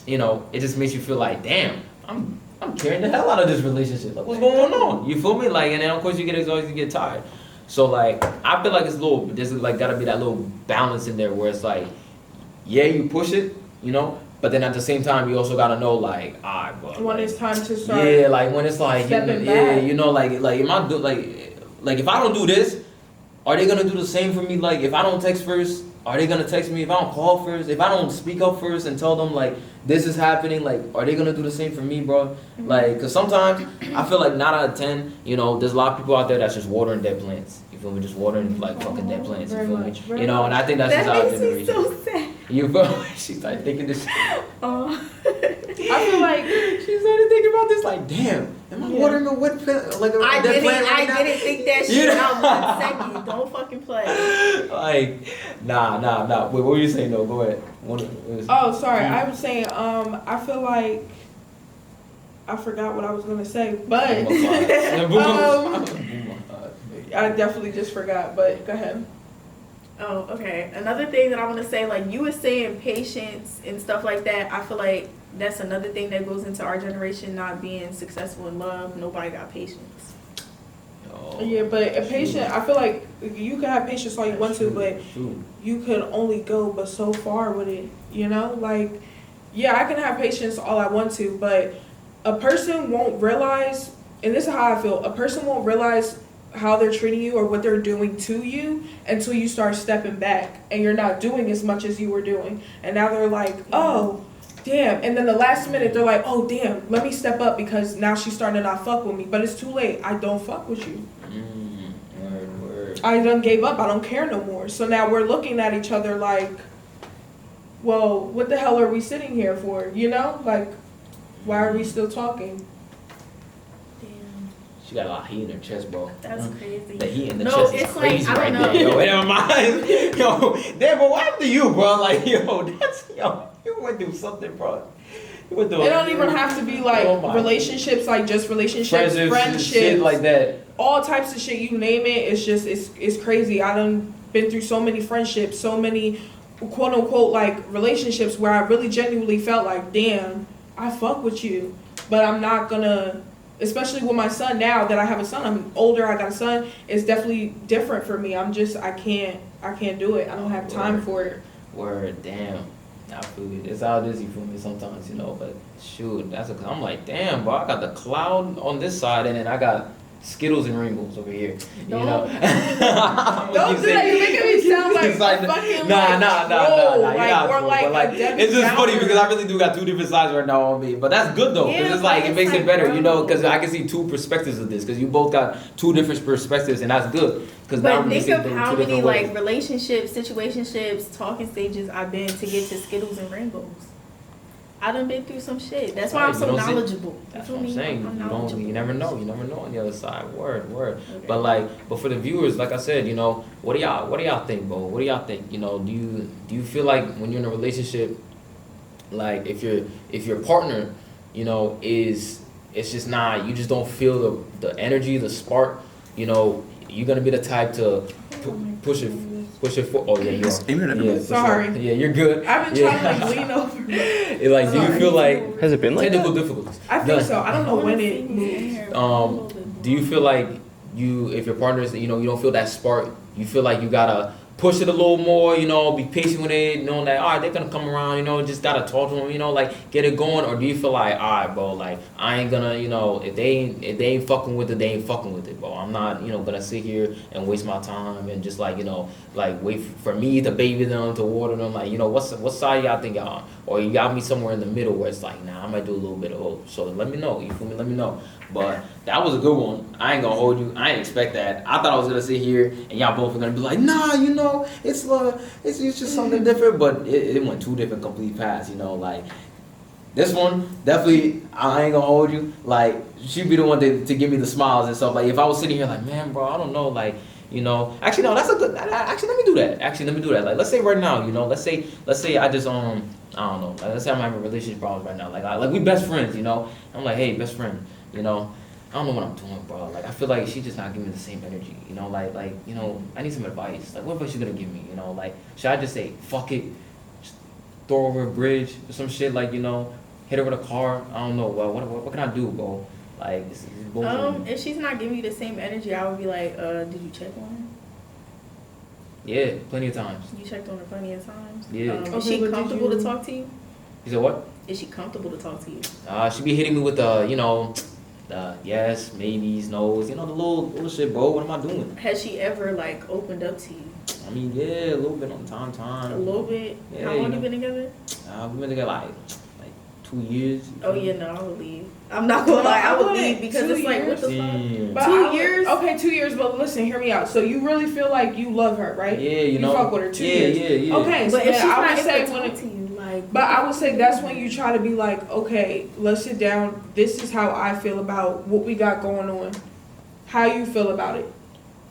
[SPEAKER 1] you know, it just makes you feel like, damn, I'm carrying the hell out of this relationship. Like, what's going on? You feel me? Like, and then of course you get exhausted, you get tired. So like, I feel like there's like gotta be that little balance in there where it's like, yeah, you push it, you know, but then at the same time you also gotta know like, alright, bro.
[SPEAKER 2] When it's time to start.
[SPEAKER 1] Yeah, like when it's like,
[SPEAKER 2] stepping
[SPEAKER 1] yeah,
[SPEAKER 2] back.
[SPEAKER 1] you know, like am I like if I don't do this, are they gonna do the same for me? Like if I don't text first, are they gonna text me? If I don't call first, if I don't speak up first and tell them like this is happening, like are they gonna do the same for me, bro? Like, cause sometimes I feel like 9 out of 10, you know, there's a lot of people out there that's just watering dead plants. You feel me? Just watering like fucking dead plants. You feel me? You know, and I think that's just our generation.
[SPEAKER 3] That makes me so sad.
[SPEAKER 1] You feel me? She's like thinking this.
[SPEAKER 3] Oh.
[SPEAKER 2] I feel like
[SPEAKER 1] she started thinking about this. Like, damn, am I watering a wet plant? Like
[SPEAKER 3] I
[SPEAKER 1] dead plant right now?
[SPEAKER 3] didn't think that shit out 1 second. Don't fucking play.
[SPEAKER 1] Like, nah. Wait, what were you saying though? Go ahead.
[SPEAKER 2] Oh, sorry. I was saying, I feel like I forgot what I was gonna say, but I definitely just forgot. But go ahead.
[SPEAKER 3] Oh, okay. Another thing that I want to say, like you were saying, patience and stuff like that. I feel like that's another thing that goes into our generation not being successful in love. Nobody got patience.
[SPEAKER 2] Yeah, but a patient, I feel like you can have patience all you want to, but you could only go but so far with it, you know? Like, yeah, I can have patience all I want to, but a person won't realize, and this is how I feel, a person won't realize how they're treating you or what they're doing to you until you start stepping back and you're not doing as much as you were doing. And now they're like, oh, damn. And then the last minute, they're like, oh, damn, let me step up because now she's starting to not fuck with me. But it's too late. I don't fuck with you.
[SPEAKER 1] Word.
[SPEAKER 2] I done gave up. I don't care no more. So now we're looking at each other like, well, what the hell are we sitting here for? You know? Like, why are we still talking?
[SPEAKER 3] Damn.
[SPEAKER 1] She got a lot of heat in her chest, bro.
[SPEAKER 3] That's crazy.
[SPEAKER 1] The heat in the
[SPEAKER 3] No,
[SPEAKER 1] chest is
[SPEAKER 3] it's like,
[SPEAKER 1] crazy
[SPEAKER 3] I
[SPEAKER 1] right
[SPEAKER 3] don't know.
[SPEAKER 1] there. Yo, never mind. Yo, damn, but what happened to you, bro? Like, you went through something, bro. You went through
[SPEAKER 2] It don't even have to be like relationships, like just relationships, friendships,
[SPEAKER 1] shit like that.
[SPEAKER 2] All types of shit, you name it. It's just, it's crazy. I done been through so many friendships, so many quote unquote like relationships where I really genuinely felt like, damn, I fuck with you, but I'm not gonna, especially with my son now that I have a son, I'm older, I got a son, it's definitely different for me. I can't do it. I don't have time for it.
[SPEAKER 1] Word, damn. I feel it. It's how it is, you feel me, sometimes, you know, but shoot, I'm like, damn, bro, I got the cloud on this side and then I got Skittles and Ringles over here. You know?
[SPEAKER 2] Don't do that. You're making me sound like fucking
[SPEAKER 1] nah.
[SPEAKER 2] like
[SPEAKER 1] it's just funny because I really do got two different sides right now on me. But that's good though, because it's like it makes it better, you know, because I can see two perspectives of this, because you both got two different perspectives, and that's good.
[SPEAKER 3] But think of how many like relationships, situationships, talking stages I've been to get to Skittles and Ringles. I done been through some shit. That's why I'm so knowledgeable.
[SPEAKER 1] That's what I'm saying. You never know. You never know on the other side. Word.
[SPEAKER 3] Okay.
[SPEAKER 1] But for the viewers, like I said, you know, what do y'all think, bro? What do y'all think? You know, do you feel like when you're in a relationship, like if your partner, you know, it's just not, you just don't feel the energy, the spark, you know, you're gonna be the type to push it for. Oh yeah, you are. Yeah,
[SPEAKER 2] sorry.
[SPEAKER 1] Yeah, you're good.
[SPEAKER 2] I've been trying to lean over.
[SPEAKER 1] Like, do you feel like
[SPEAKER 4] has it been like
[SPEAKER 1] technical
[SPEAKER 4] that?
[SPEAKER 1] difficulties?
[SPEAKER 2] I think so. I don't know when it moved.
[SPEAKER 1] Do you feel like if your partner is, you know, you don't feel that spark, you feel like you gotta push it a little more, you know, be patient with it, knowing that, all right, they're gonna come around, you know, just gotta talk to them, you know, like, get it going? Or do you feel like, all right, bro, like, I ain't gonna, you know, if they ain't fucking with it, they ain't fucking with it, bro. I'm not, you know, gonna sit here and waste my time and just, like, you know, like, wait for me to baby them, to water them, like, you know, what side y'all think y'all on? Or you got me somewhere in the middle where it's like, nah, I might do a little bit of both. So let me know, you feel me? Let me know. But that was a good one. I ain't gonna hold you. I ain't expect that. I thought I was gonna sit here and y'all both were gonna be like, nah, you know, it's just something different. But it went two different complete paths, you know. Like, this one, definitely, I ain't gonna hold you. Like, she'd be the one to give me the smiles and stuff. Like, if I was sitting here like, man, bro, I don't know, like, you know. Actually, no, that's a good. Actually, let me do that. Like, let's say right now, you know, let's say I just I don't know. Like, let's say I'm having relationship problems right now. Like we best friends, you know. I'm like, hey, best friend. You know, I don't know what I'm doing, bro. Like, I feel like she's just not giving me the same energy. You know, like, you know, I need some advice. Like, what advice you gonna give me? You know, like, should I just say, fuck it, just throw over a bridge or some shit? Like, you know, hit her with a car? I don't know. Well, what can I do, bro? Like, this is bullshit.
[SPEAKER 3] If she's not giving you the same energy, I would be like, did you check on her?
[SPEAKER 1] Yeah, plenty of times.
[SPEAKER 3] You checked on her plenty of times?
[SPEAKER 1] Yeah.
[SPEAKER 3] Is she comfortable to talk to you?
[SPEAKER 1] You said what?
[SPEAKER 3] Is she comfortable to talk to you?
[SPEAKER 1] She be hitting me with the, you know, yes, maybes, no's, you know, the little shit, bro. What am I doing?
[SPEAKER 3] Has she ever, like, opened up to you?
[SPEAKER 1] I mean, yeah, a little bit on time.
[SPEAKER 3] A little bit?
[SPEAKER 1] Yeah,
[SPEAKER 3] How long you been together?
[SPEAKER 1] We've been together like 2 years.
[SPEAKER 3] Oh, yeah, no, I would leave. I'm not gonna lie, I would leave because it's like, what the fuck?
[SPEAKER 2] But
[SPEAKER 3] 2 years?
[SPEAKER 2] Okay, 2 years, but listen, hear me out. So you really feel like you love her, right?
[SPEAKER 1] Yeah, you know.
[SPEAKER 2] You fuck with her 2 years.
[SPEAKER 1] Yeah.
[SPEAKER 2] Okay, so
[SPEAKER 3] but if she's
[SPEAKER 2] I would
[SPEAKER 3] not
[SPEAKER 2] say
[SPEAKER 3] able to
[SPEAKER 2] when
[SPEAKER 3] talk to you, like...
[SPEAKER 2] But I would say that's when you try to be like, okay, let's sit down. This is how I feel about what we got going on. How you feel about it?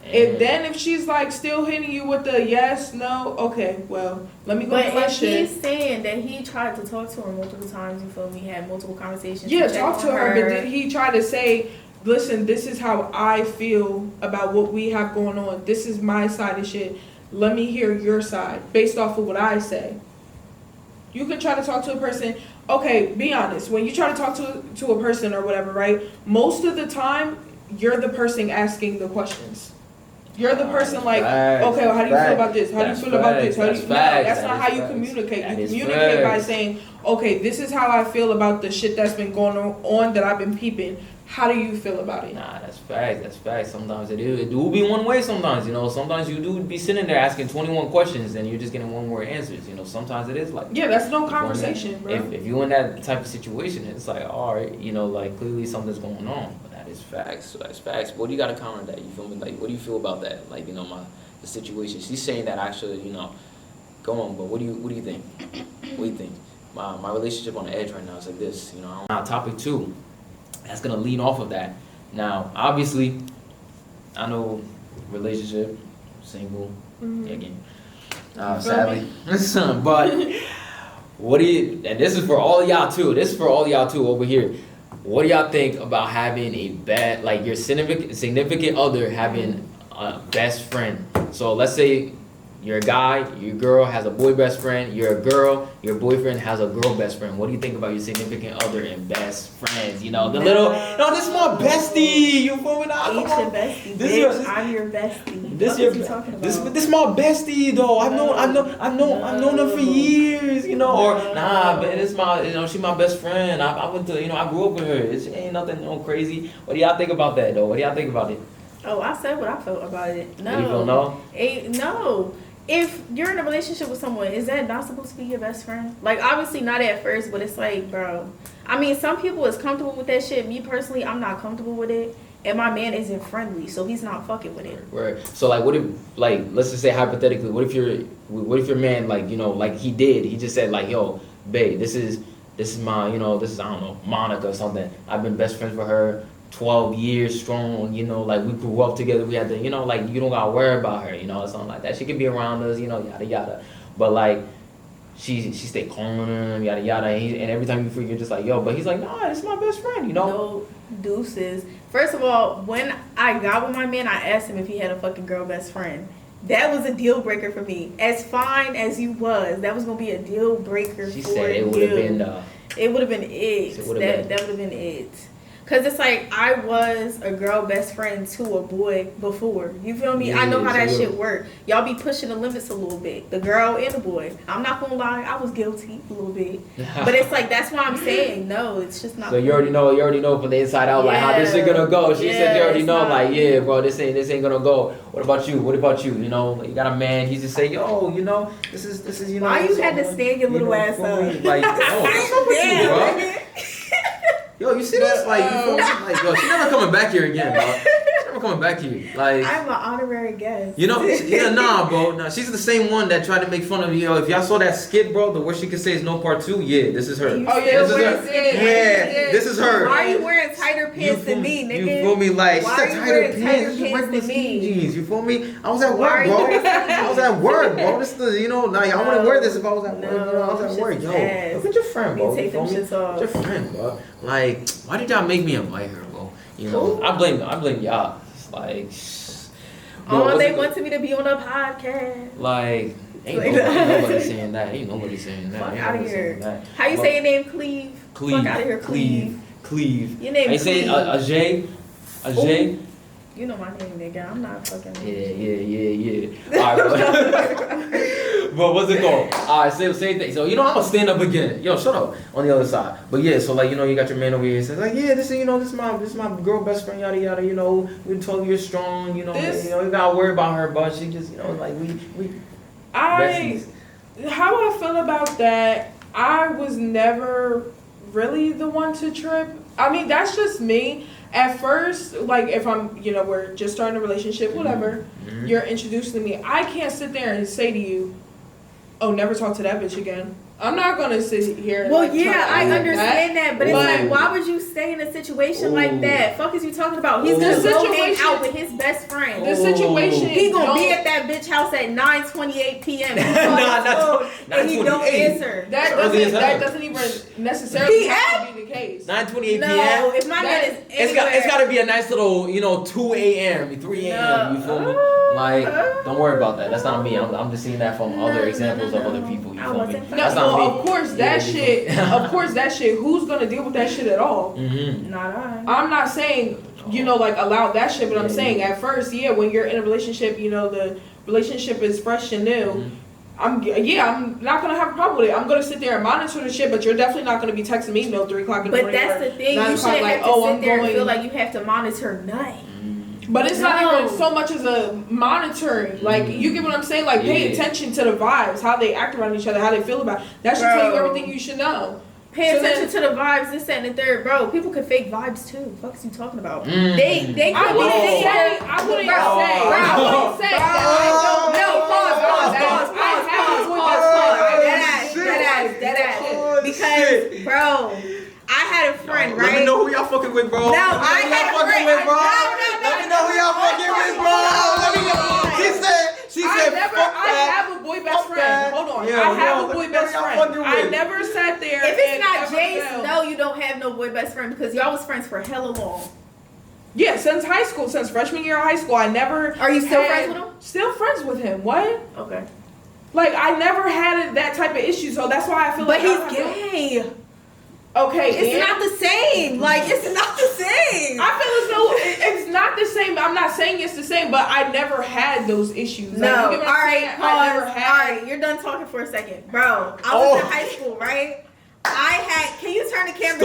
[SPEAKER 2] If she's like still hitting you with the yes, no, okay, well, let me go
[SPEAKER 3] But
[SPEAKER 2] do my
[SPEAKER 3] if
[SPEAKER 2] shit.
[SPEAKER 3] he's saying that he tried to talk to her multiple times, you feel me, had multiple conversations.
[SPEAKER 2] Yeah, talk to her, but did he try to say, listen, this is how I feel about what we have going on. This is my side of shit. Let me hear your side based off of what I say. You can try to talk to a person. Okay, be honest. When you try to talk to a person or whatever, right? Most of the time, you're the person asking the questions. You're the person like, okay, well, how do you feel about this? How do you feel about this? That's not how you communicate. You communicate by saying, okay, this is how I feel about the shit that's been going on that I've been peeping. How do you feel about it?
[SPEAKER 1] Nah, that's facts. Sometimes it do be one way sometimes, you know. Sometimes you do be sitting there asking 21 questions and you're just getting one word answers, you know. Sometimes it is like
[SPEAKER 2] yeah, that's no conversation, bro.
[SPEAKER 1] If you're in that type of situation, it's like, all right, you know, like clearly something's going on. But that is facts. So that's facts. What do you got to counter that? You feel me? Like, what do you feel about that? Like, you know, the situation. She's saying that actually, you know, go on. But what do you think? What do you think? My relationship on the edge right now is like this. You know. Now, topic 2. That's gonna lead off of that. Now, obviously, I know relationship, single, again, sadly, but what do you? And this is for all of y'all too. This is for all of y'all too over here. What do y'all think about having a like your significant other having a best friend? So let's say you're a guy, your girl has a boy best friend, you're a girl, your boyfriend has a girl best friend. What do you think about your significant other and best friends? You know, the little, no, this is my bestie. You feel me now?
[SPEAKER 3] Ain't your bestie, bitch. I'm your bestie. What are you talking about?
[SPEAKER 1] This my bestie though. I've known her for years. You know, or nah, but it's my, you know, she my best friend. I went to, you know, I grew up with her. It ain't nothing, you know, crazy. What do y'all think about that though? What do y'all think about it?
[SPEAKER 3] Oh, I said what I felt about it. No.
[SPEAKER 1] You don't know?
[SPEAKER 3] No. If you're in a relationship with someone, is that not supposed to be your best friend? Like, obviously not at first, but it's like, bro. I mean, some people is comfortable with that shit. Me personally, I'm not comfortable with it. And my man isn't friendly, so he's not fucking with it. Right.
[SPEAKER 1] So, like, what if, like, let's just say hypothetically, what if your man, like, you know, like he just said, like, yo, babe, this is my, you know, this is, I don't know, Monica or something. I've been best friends with her 12 years strong, you know, like we grew up together, we had to, you know, like you don't gotta worry about her, you know, something like that. She could be around us, you know, yada yada. But like she stay calling him, yada yada, and every time you freak, you're just like, yo, but he's like, nah, it's my best friend, you know.
[SPEAKER 3] No deuces. First of all, when I got with my man, I asked him if he had a fucking girl best friend. That was a deal breaker for me. As fine as you was, that was gonna be a deal breaker.
[SPEAKER 1] She said it would have been
[SPEAKER 3] it would have been it. That would have been it. Cause it's like I was a girl best friend to a boy before. You feel me?
[SPEAKER 1] Yeah,
[SPEAKER 3] I know how that
[SPEAKER 1] so
[SPEAKER 3] shit work. Y'all be pushing the limits a little bit. The girl and the boy. I'm not gonna lie, I was guilty a little bit. But it's like that's why I'm saying no. It's just not.
[SPEAKER 1] So you already know from the inside out like how this is gonna go. She said you already know
[SPEAKER 3] not,
[SPEAKER 1] like yeah, bro, this ain't gonna go. What about you? You know, like, you got a man. He's just say yo, you know, this is you know.
[SPEAKER 3] Why you had to stand your little ass
[SPEAKER 1] for
[SPEAKER 3] up?
[SPEAKER 1] me. Like no, what's up with you, bro? Yo, you see this? Like, you feel me? Like, yo, she never coming back here again, bro. She's never coming back here. Like,
[SPEAKER 3] I'm an honorary guest.
[SPEAKER 1] you know, yeah, nah, bro. Nah, she's the same one that tried to make fun of you. Yo, if y'all saw that skit, bro, the worst she could say is no part 2. Yeah, this is her.
[SPEAKER 3] Oh
[SPEAKER 2] yeah,
[SPEAKER 1] this is her. Yeah, this is her.
[SPEAKER 3] Why are you wearing tighter pants than me, nigga?
[SPEAKER 1] You feel me? Like,
[SPEAKER 3] Why
[SPEAKER 1] she
[SPEAKER 3] are
[SPEAKER 1] said
[SPEAKER 3] you
[SPEAKER 1] tighter
[SPEAKER 3] wearing tighter
[SPEAKER 1] pants. Just
[SPEAKER 3] pants
[SPEAKER 1] regular
[SPEAKER 3] than
[SPEAKER 1] skinny
[SPEAKER 3] me?
[SPEAKER 1] jeans. You feel me? I was at
[SPEAKER 3] Why
[SPEAKER 1] work,
[SPEAKER 3] are
[SPEAKER 1] bro.
[SPEAKER 3] you
[SPEAKER 1] I was at work, bro. This is the, you know, like I wouldn't wear this if I was at work. You know, I was at work. Yo, look at your friend, bro.
[SPEAKER 3] Take them shits off.
[SPEAKER 1] Your friend, bro. Like, why did y'all make me invite her, bro? You know, I blame y'all. It's like,
[SPEAKER 3] oh, they wanted me to be on a podcast.
[SPEAKER 1] like, nobody saying that. Ain't nobody saying that.
[SPEAKER 3] Fuck
[SPEAKER 1] Ain't
[SPEAKER 3] out of
[SPEAKER 1] nobody
[SPEAKER 3] here.
[SPEAKER 1] saying that.
[SPEAKER 3] How you say your name, Cleve?
[SPEAKER 1] Cleve.
[SPEAKER 3] Fuck out of here, Cleve.
[SPEAKER 1] Cleve.
[SPEAKER 3] Your name
[SPEAKER 1] I say
[SPEAKER 3] Cleve.
[SPEAKER 1] Ajay.
[SPEAKER 3] You know my name, nigga. I'm not fucking.
[SPEAKER 1] Yeah. Alright, but what's it called? Alright, same thing. So you know I'm gonna stand up again. Yo, shut up on the other side. But yeah, so like you know you got your man over here. Says like yeah, this is my girl best friend yada yada. You know we're 12 years strong. You know you gotta worry about her, but she just you know like we besties.
[SPEAKER 2] How I feel about that, I was never really the one to trip. I mean, that's just me. At first, like if I'm, you know, we're just starting a relationship, whatever, you're introducing me. I can't sit there and say to you, oh, never talk to that bitch again. I'm not gonna sit here and
[SPEAKER 3] Well,
[SPEAKER 2] like,
[SPEAKER 3] yeah, I understand that, but it's like, why would you stay in a situation like that? Fuck is you talking about? He's gonna go hang out with his best friend.
[SPEAKER 2] The situation,
[SPEAKER 3] he gonna be at that bitch house at 9:28 p.m. And he don't answer.
[SPEAKER 2] That doesn't even necessarily have to be the case.
[SPEAKER 1] 9:28 p.m.
[SPEAKER 3] No, if my man is
[SPEAKER 1] it's got to be a nice little, you know, 2 a.m., 3 a.m. You feel me? Like, don't worry about that. That's not me. I'm just seeing that from other examples of other people. You feel me?
[SPEAKER 2] That's not me. Of course that shit. Who's gonna deal with that shit at all?
[SPEAKER 3] Not I.
[SPEAKER 2] I'm not saying like allow that shit, but I'm saying at first, when you're in a relationship, the relationship is fresh and new. I'm not gonna have a problem with it. I'm gonna sit there and monitor the shit, but you're definitely not gonna be texting me 3 o'clock in the morning.
[SPEAKER 3] But that's the thing. You shouldn't have to sit there and feel like you have to monitor nothing.
[SPEAKER 2] But it's not even so much as a monitoring. Like, you get what I'm saying? Like, pay attention to the vibes, how they act around each other, how they feel about it. That should tell you everything you should know.
[SPEAKER 3] Pay attention to the vibes, this, that, and the third. Bro, people can fake vibes, too. What the fuck is you talking about? They could be
[SPEAKER 2] I wouldn't say.
[SPEAKER 3] Because, bro, I had a friend, right?
[SPEAKER 1] Let me know who y'all fucking with, bro.
[SPEAKER 3] No, I had a friend.
[SPEAKER 1] Let me know who y'all fucking with, bro. Let me know. She said,
[SPEAKER 2] I have a boy best friend. Hold on. I have a boy best friend. I never sat there.
[SPEAKER 3] If it's not Jace, no, you don't have no boy best friend because y'all was friends for hella long.
[SPEAKER 2] Yeah, since high school, since freshman year of high school, I never.
[SPEAKER 3] Are you still friends with him?
[SPEAKER 2] Still friends with him. What?
[SPEAKER 3] Okay.
[SPEAKER 2] Like, I never had that type of issue, so that's why I feel like.
[SPEAKER 3] But he's gay.
[SPEAKER 2] Okay,
[SPEAKER 3] it's not the same. Like, it's not the same.
[SPEAKER 2] I feel as though it's not the same. I'm not saying it's the same, but I never had those issues.
[SPEAKER 3] No.
[SPEAKER 2] Like,
[SPEAKER 3] All right, pause.
[SPEAKER 2] I never had.
[SPEAKER 3] All right, you're done talking for a second, bro. I was in high school, right? Can you turn the camera?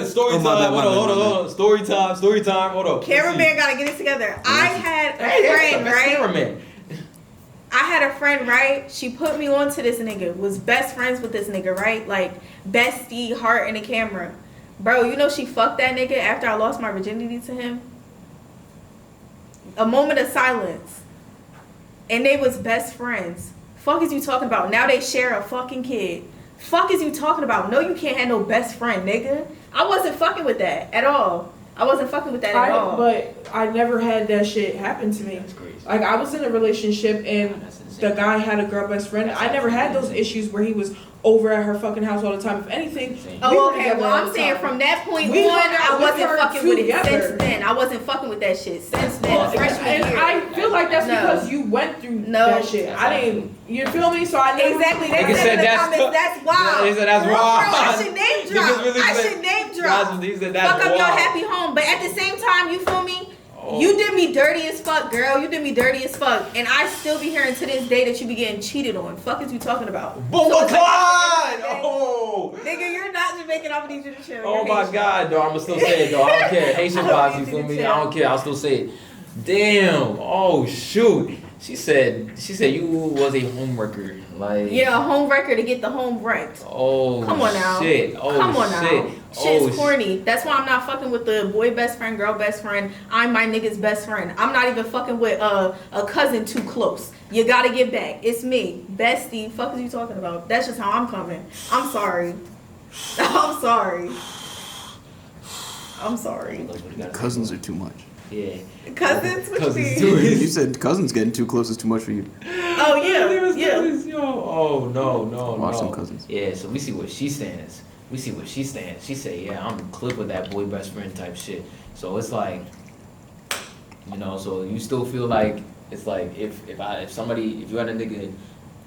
[SPEAKER 1] Story time. Hold on. Story time. Hold on.
[SPEAKER 3] Cameraman gotta get it together. I had a friend, right?
[SPEAKER 1] Cameraman.
[SPEAKER 3] I had a friend, right? She put me on to this nigga. Was best friends with this nigga, right? Like, bestie, heart in the camera. Bro, you know she fucked that nigga after I lost my virginity to him? A moment of silence. And they was best friends. Fuck is you talking about? Now they share a fucking kid. Fuck is you talking about? No, you can't have no best friend, nigga. I wasn't fucking with that at all. I wasn't fucking with that at all.
[SPEAKER 2] But I never had that shit happen to me.
[SPEAKER 1] That's crazy.
[SPEAKER 2] Like, I was in a relationship and the guy had a girl best friend. I never had those issues where he was over at her fucking house all the time. If anything,
[SPEAKER 3] oh, okay. Well, I'm saying from that point on, I wasn't fucking with it since then. I wasn't fucking with that shit since then.
[SPEAKER 2] And I feel like that's
[SPEAKER 3] No.
[SPEAKER 2] because you went through
[SPEAKER 3] No.
[SPEAKER 2] that shit. I didn't. You feel me? So I never,
[SPEAKER 3] Exactly. They
[SPEAKER 1] Nigga
[SPEAKER 3] said
[SPEAKER 1] said
[SPEAKER 3] in the
[SPEAKER 1] that's
[SPEAKER 3] comments, that's wild.
[SPEAKER 1] They said that's
[SPEAKER 3] For real,
[SPEAKER 1] wild.
[SPEAKER 3] I should name drop.
[SPEAKER 1] Niggas really
[SPEAKER 3] I
[SPEAKER 1] said-
[SPEAKER 3] should name drop.
[SPEAKER 1] He said that's
[SPEAKER 3] Fuck up your
[SPEAKER 1] wild.
[SPEAKER 3] happy home. But at the same time, you feel me?
[SPEAKER 1] Oh.
[SPEAKER 3] You did me dirty as fuck, girl. You did me dirty as fuck. And I still be hearing to this day that you be getting cheated on. Fuck is you talking about?
[SPEAKER 1] Boom,
[SPEAKER 3] So it's like,
[SPEAKER 1] Clyde! Oh.
[SPEAKER 3] nigga, you're not Jamaican. I'm gonna need you to chill.
[SPEAKER 1] Oh
[SPEAKER 3] You're
[SPEAKER 1] my
[SPEAKER 3] Haitian.
[SPEAKER 1] God, though. I'ma still say it though. I don't care. Haitian
[SPEAKER 3] I don't
[SPEAKER 1] vibes, you
[SPEAKER 3] need
[SPEAKER 1] feel
[SPEAKER 3] you to
[SPEAKER 1] me?
[SPEAKER 3] chill.
[SPEAKER 1] I don't care. I'll still say it. Damn. Oh shoot. She said you was a homewrecker. Like
[SPEAKER 3] Yeah, a home wrecker to get the home wrecked.
[SPEAKER 1] Oh
[SPEAKER 3] Come on now.
[SPEAKER 1] shit. Oh
[SPEAKER 3] Come on
[SPEAKER 1] shit.
[SPEAKER 3] now. Shit's
[SPEAKER 1] Oh,
[SPEAKER 3] corny. That's why I'm not fucking with the boy best friend, girl best friend. I'm my nigga's best friend. I'm not even fucking with a cousin too close. You gotta get back. It's me. Bestie. Fuck is you talking about? That's just how I'm coming. I'm sorry. I'm sorry. I'm sorry.
[SPEAKER 4] Cousins are too much.
[SPEAKER 1] Yeah.
[SPEAKER 3] Cousins? What you
[SPEAKER 1] Cousins
[SPEAKER 3] mean?
[SPEAKER 1] too.
[SPEAKER 4] You said cousins getting too close is too much for you.
[SPEAKER 3] Oh yeah. Yeah.
[SPEAKER 1] Yo. Oh no.
[SPEAKER 4] Watch them cousins.
[SPEAKER 1] Yeah, so we see where she stands. She said, yeah, I'm clip with that boy best friend type shit. So it's like, you know, so you still feel like it's like if you had a nigga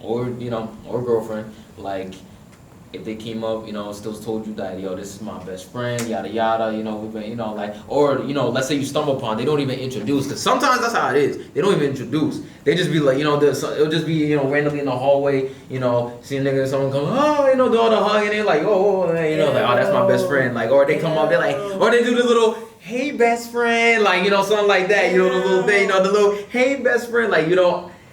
[SPEAKER 1] or or girlfriend, like if they came up, still told you that, yo, this is my best friend, yada yada, we've been, like, or let's say you stumble upon, they don't even introduce, because sometimes that's how it is. They don't even introduce. They just be like, it'll just be, randomly in the hallway, see a nigga, someone come, do all the hug, and they're like, like, oh, that's my best friend, like, or they come up, they're like, or they do the little, hey, best friend, like, something like that, the little thing, the little, hey, best friend, like,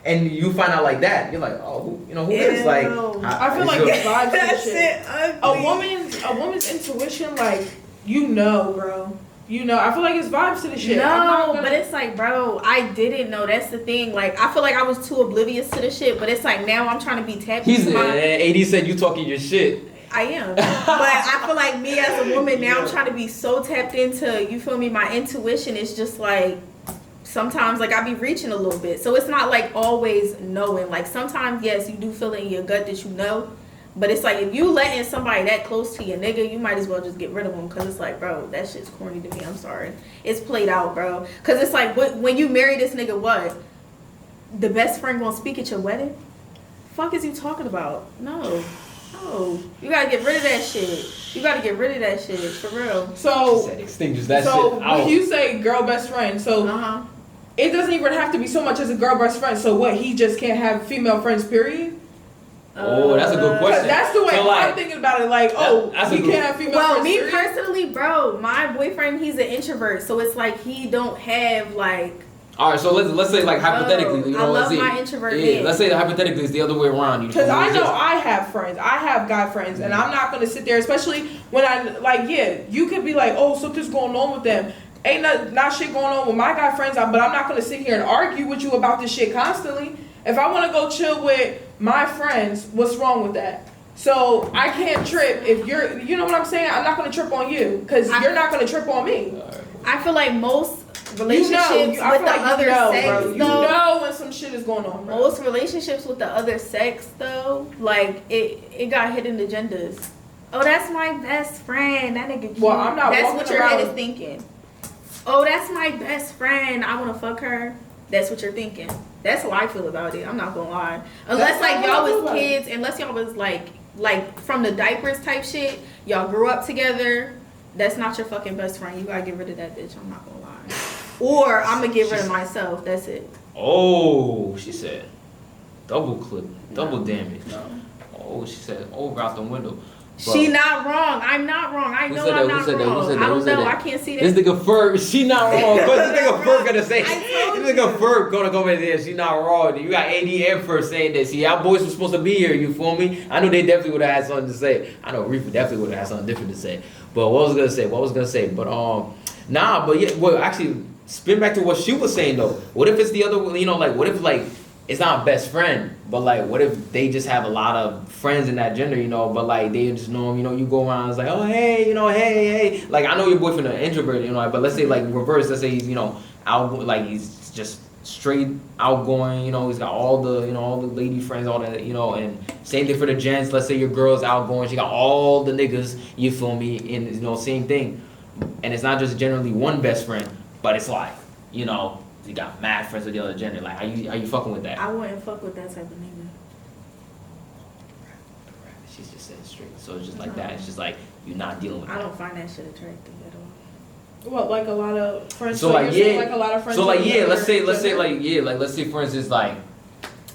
[SPEAKER 1] and you find out like that, you're like, oh, who is like?
[SPEAKER 2] I feel like it's vibes
[SPEAKER 3] That
[SPEAKER 2] and shit.
[SPEAKER 3] shit ugly.
[SPEAKER 2] A woman's intuition, like bro. I feel like it's vibes to the shit.
[SPEAKER 3] No, but it's like, bro, I didn't know. That's the thing. Like, I feel like I was too oblivious to the shit, but it's like now I'm trying to be tapped into my...
[SPEAKER 1] AD said you talking your shit.
[SPEAKER 3] I am. But I feel like me as a woman now, I'm trying to be so tapped into, you feel me, my intuition is just like... Sometimes, like, I be reaching a little bit. So it's not, like, always knowing. Like, sometimes, yes, you do feel it in your gut that you know. But it's like, if you letting somebody that close to your nigga, you might as well just get rid of them. Because it's like, bro, that shit's corny to me. I'm sorry. It's played out, bro. Because it's like, when you marry this nigga, what? The best friend gonna speak at your wedding? Fuck is you talking about? No. You gotta get rid of that shit. For real.
[SPEAKER 2] So,
[SPEAKER 1] Said extinguish that
[SPEAKER 2] so
[SPEAKER 1] shit out.
[SPEAKER 2] when you say girl best friend, so it doesn't even have to be so much as a girl best friend. So what? He just can't have female friends, period.
[SPEAKER 1] Oh, that's a good question.
[SPEAKER 2] That's the way
[SPEAKER 1] So, like,
[SPEAKER 2] I'm thinking about it. Like,
[SPEAKER 1] that's
[SPEAKER 2] he
[SPEAKER 1] a good-
[SPEAKER 2] can't have female
[SPEAKER 3] Well,
[SPEAKER 2] friends.
[SPEAKER 3] me
[SPEAKER 2] period.
[SPEAKER 3] personally, bro, my boyfriend, he's an introvert. So it's like he don't have, like...
[SPEAKER 1] All right, so let's say like hypothetically,
[SPEAKER 3] I love
[SPEAKER 1] let's say,
[SPEAKER 3] my introvert
[SPEAKER 1] yeah,
[SPEAKER 3] man.
[SPEAKER 1] let's say hypothetically it's the other way around.
[SPEAKER 2] Because I know I have friends. I have guy friends. And I'm not going to sit there, especially when you could be like, oh, something's going on with them. Ain't not shit going on with my guy friends, but I'm not going to sit here and argue with you about this shit constantly. If I want to go chill with my friends, what's wrong with that? So I can't trip if you're, you know what I'm saying? I'm not going to trip on you because you're not going to trip on me.
[SPEAKER 3] I feel like most relationships
[SPEAKER 2] I
[SPEAKER 3] with
[SPEAKER 2] feel
[SPEAKER 3] the
[SPEAKER 2] like
[SPEAKER 3] other sex,
[SPEAKER 2] bro. You
[SPEAKER 3] though,
[SPEAKER 2] know when some shit is going on, bro.
[SPEAKER 3] most relationships with the other sex, though, like it got hidden agendas. Oh, that's my best friend. That nigga cute.
[SPEAKER 2] Well, I'm not
[SPEAKER 3] That's
[SPEAKER 2] walking
[SPEAKER 3] what your head
[SPEAKER 2] around-
[SPEAKER 3] is thinking. Oh, that's my best friend. I want to fuck her. That's what you're thinking. That's how I feel about it. I'm not gonna lie. Unless
[SPEAKER 2] That's
[SPEAKER 3] like
[SPEAKER 2] how I
[SPEAKER 3] y'all
[SPEAKER 2] feel
[SPEAKER 3] was
[SPEAKER 2] about it.
[SPEAKER 3] kids, unless y'all was like from the diapers type shit. Y'all grew up together. That's not your fucking best friend. You gotta get rid of that bitch. I'm not gonna lie. Or I'm gonna get rid of myself. That's it.
[SPEAKER 1] Oh, she said, double clip, double
[SPEAKER 3] No.
[SPEAKER 1] damage.
[SPEAKER 3] No.
[SPEAKER 1] Oh, she said, over out the window.
[SPEAKER 3] She not wrong. I'm not wrong. I
[SPEAKER 1] Who
[SPEAKER 3] know
[SPEAKER 1] said
[SPEAKER 3] I'm
[SPEAKER 1] that? Who
[SPEAKER 3] not
[SPEAKER 1] said that? Who
[SPEAKER 3] wrong.
[SPEAKER 1] said that?
[SPEAKER 3] I
[SPEAKER 1] Who
[SPEAKER 3] don't
[SPEAKER 1] said
[SPEAKER 3] know.
[SPEAKER 1] that?
[SPEAKER 3] I can't see
[SPEAKER 1] This
[SPEAKER 3] that.
[SPEAKER 1] nigga Ferg, she not wrong. Cause this nigga Ferg gonna say,
[SPEAKER 3] I told
[SPEAKER 1] this nigga
[SPEAKER 3] you.
[SPEAKER 1] Ferg gonna come in there. She not wrong. You got AD and Ferg saying that. See, y'all boys were supposed to be here. You feel me? I know they definitely would have had something to say. I know Reaper definitely would have had something different to say. But what was I gonna say? But nah. But yeah. Well, actually, spin back to what she was saying though. What if it's the other? Like what if like it's not a best friend, but like what if they just have a lot of friends in that gender, but like they just know them, you go around, it's like, oh hey, hey. Like I know your boyfriend an introvert, but let's say like reverse, let's say he's, out, like he's just straight outgoing, he's got all the, all the lady friends, all that, and same thing for the gents, let's say your girl's outgoing, she got all the niggas, you feel me, and same thing. And it's not just generally one best friend, but it's like, you got mad friends with the other gender. Like, how you fucking with that?
[SPEAKER 3] I wouldn't fuck with that type of nigga.
[SPEAKER 1] She's just saying straight. So it's just like that. It's just like you're not dealing with
[SPEAKER 3] I
[SPEAKER 1] that.
[SPEAKER 3] don't find that shit attractive at all.
[SPEAKER 2] What, like a lot of friends?
[SPEAKER 1] So like
[SPEAKER 2] you're saying,
[SPEAKER 1] yeah,
[SPEAKER 2] like a lot of friends.
[SPEAKER 1] so like
[SPEAKER 2] with
[SPEAKER 1] yeah,
[SPEAKER 2] the
[SPEAKER 1] let's say
[SPEAKER 2] gender?
[SPEAKER 1] let's say for instance like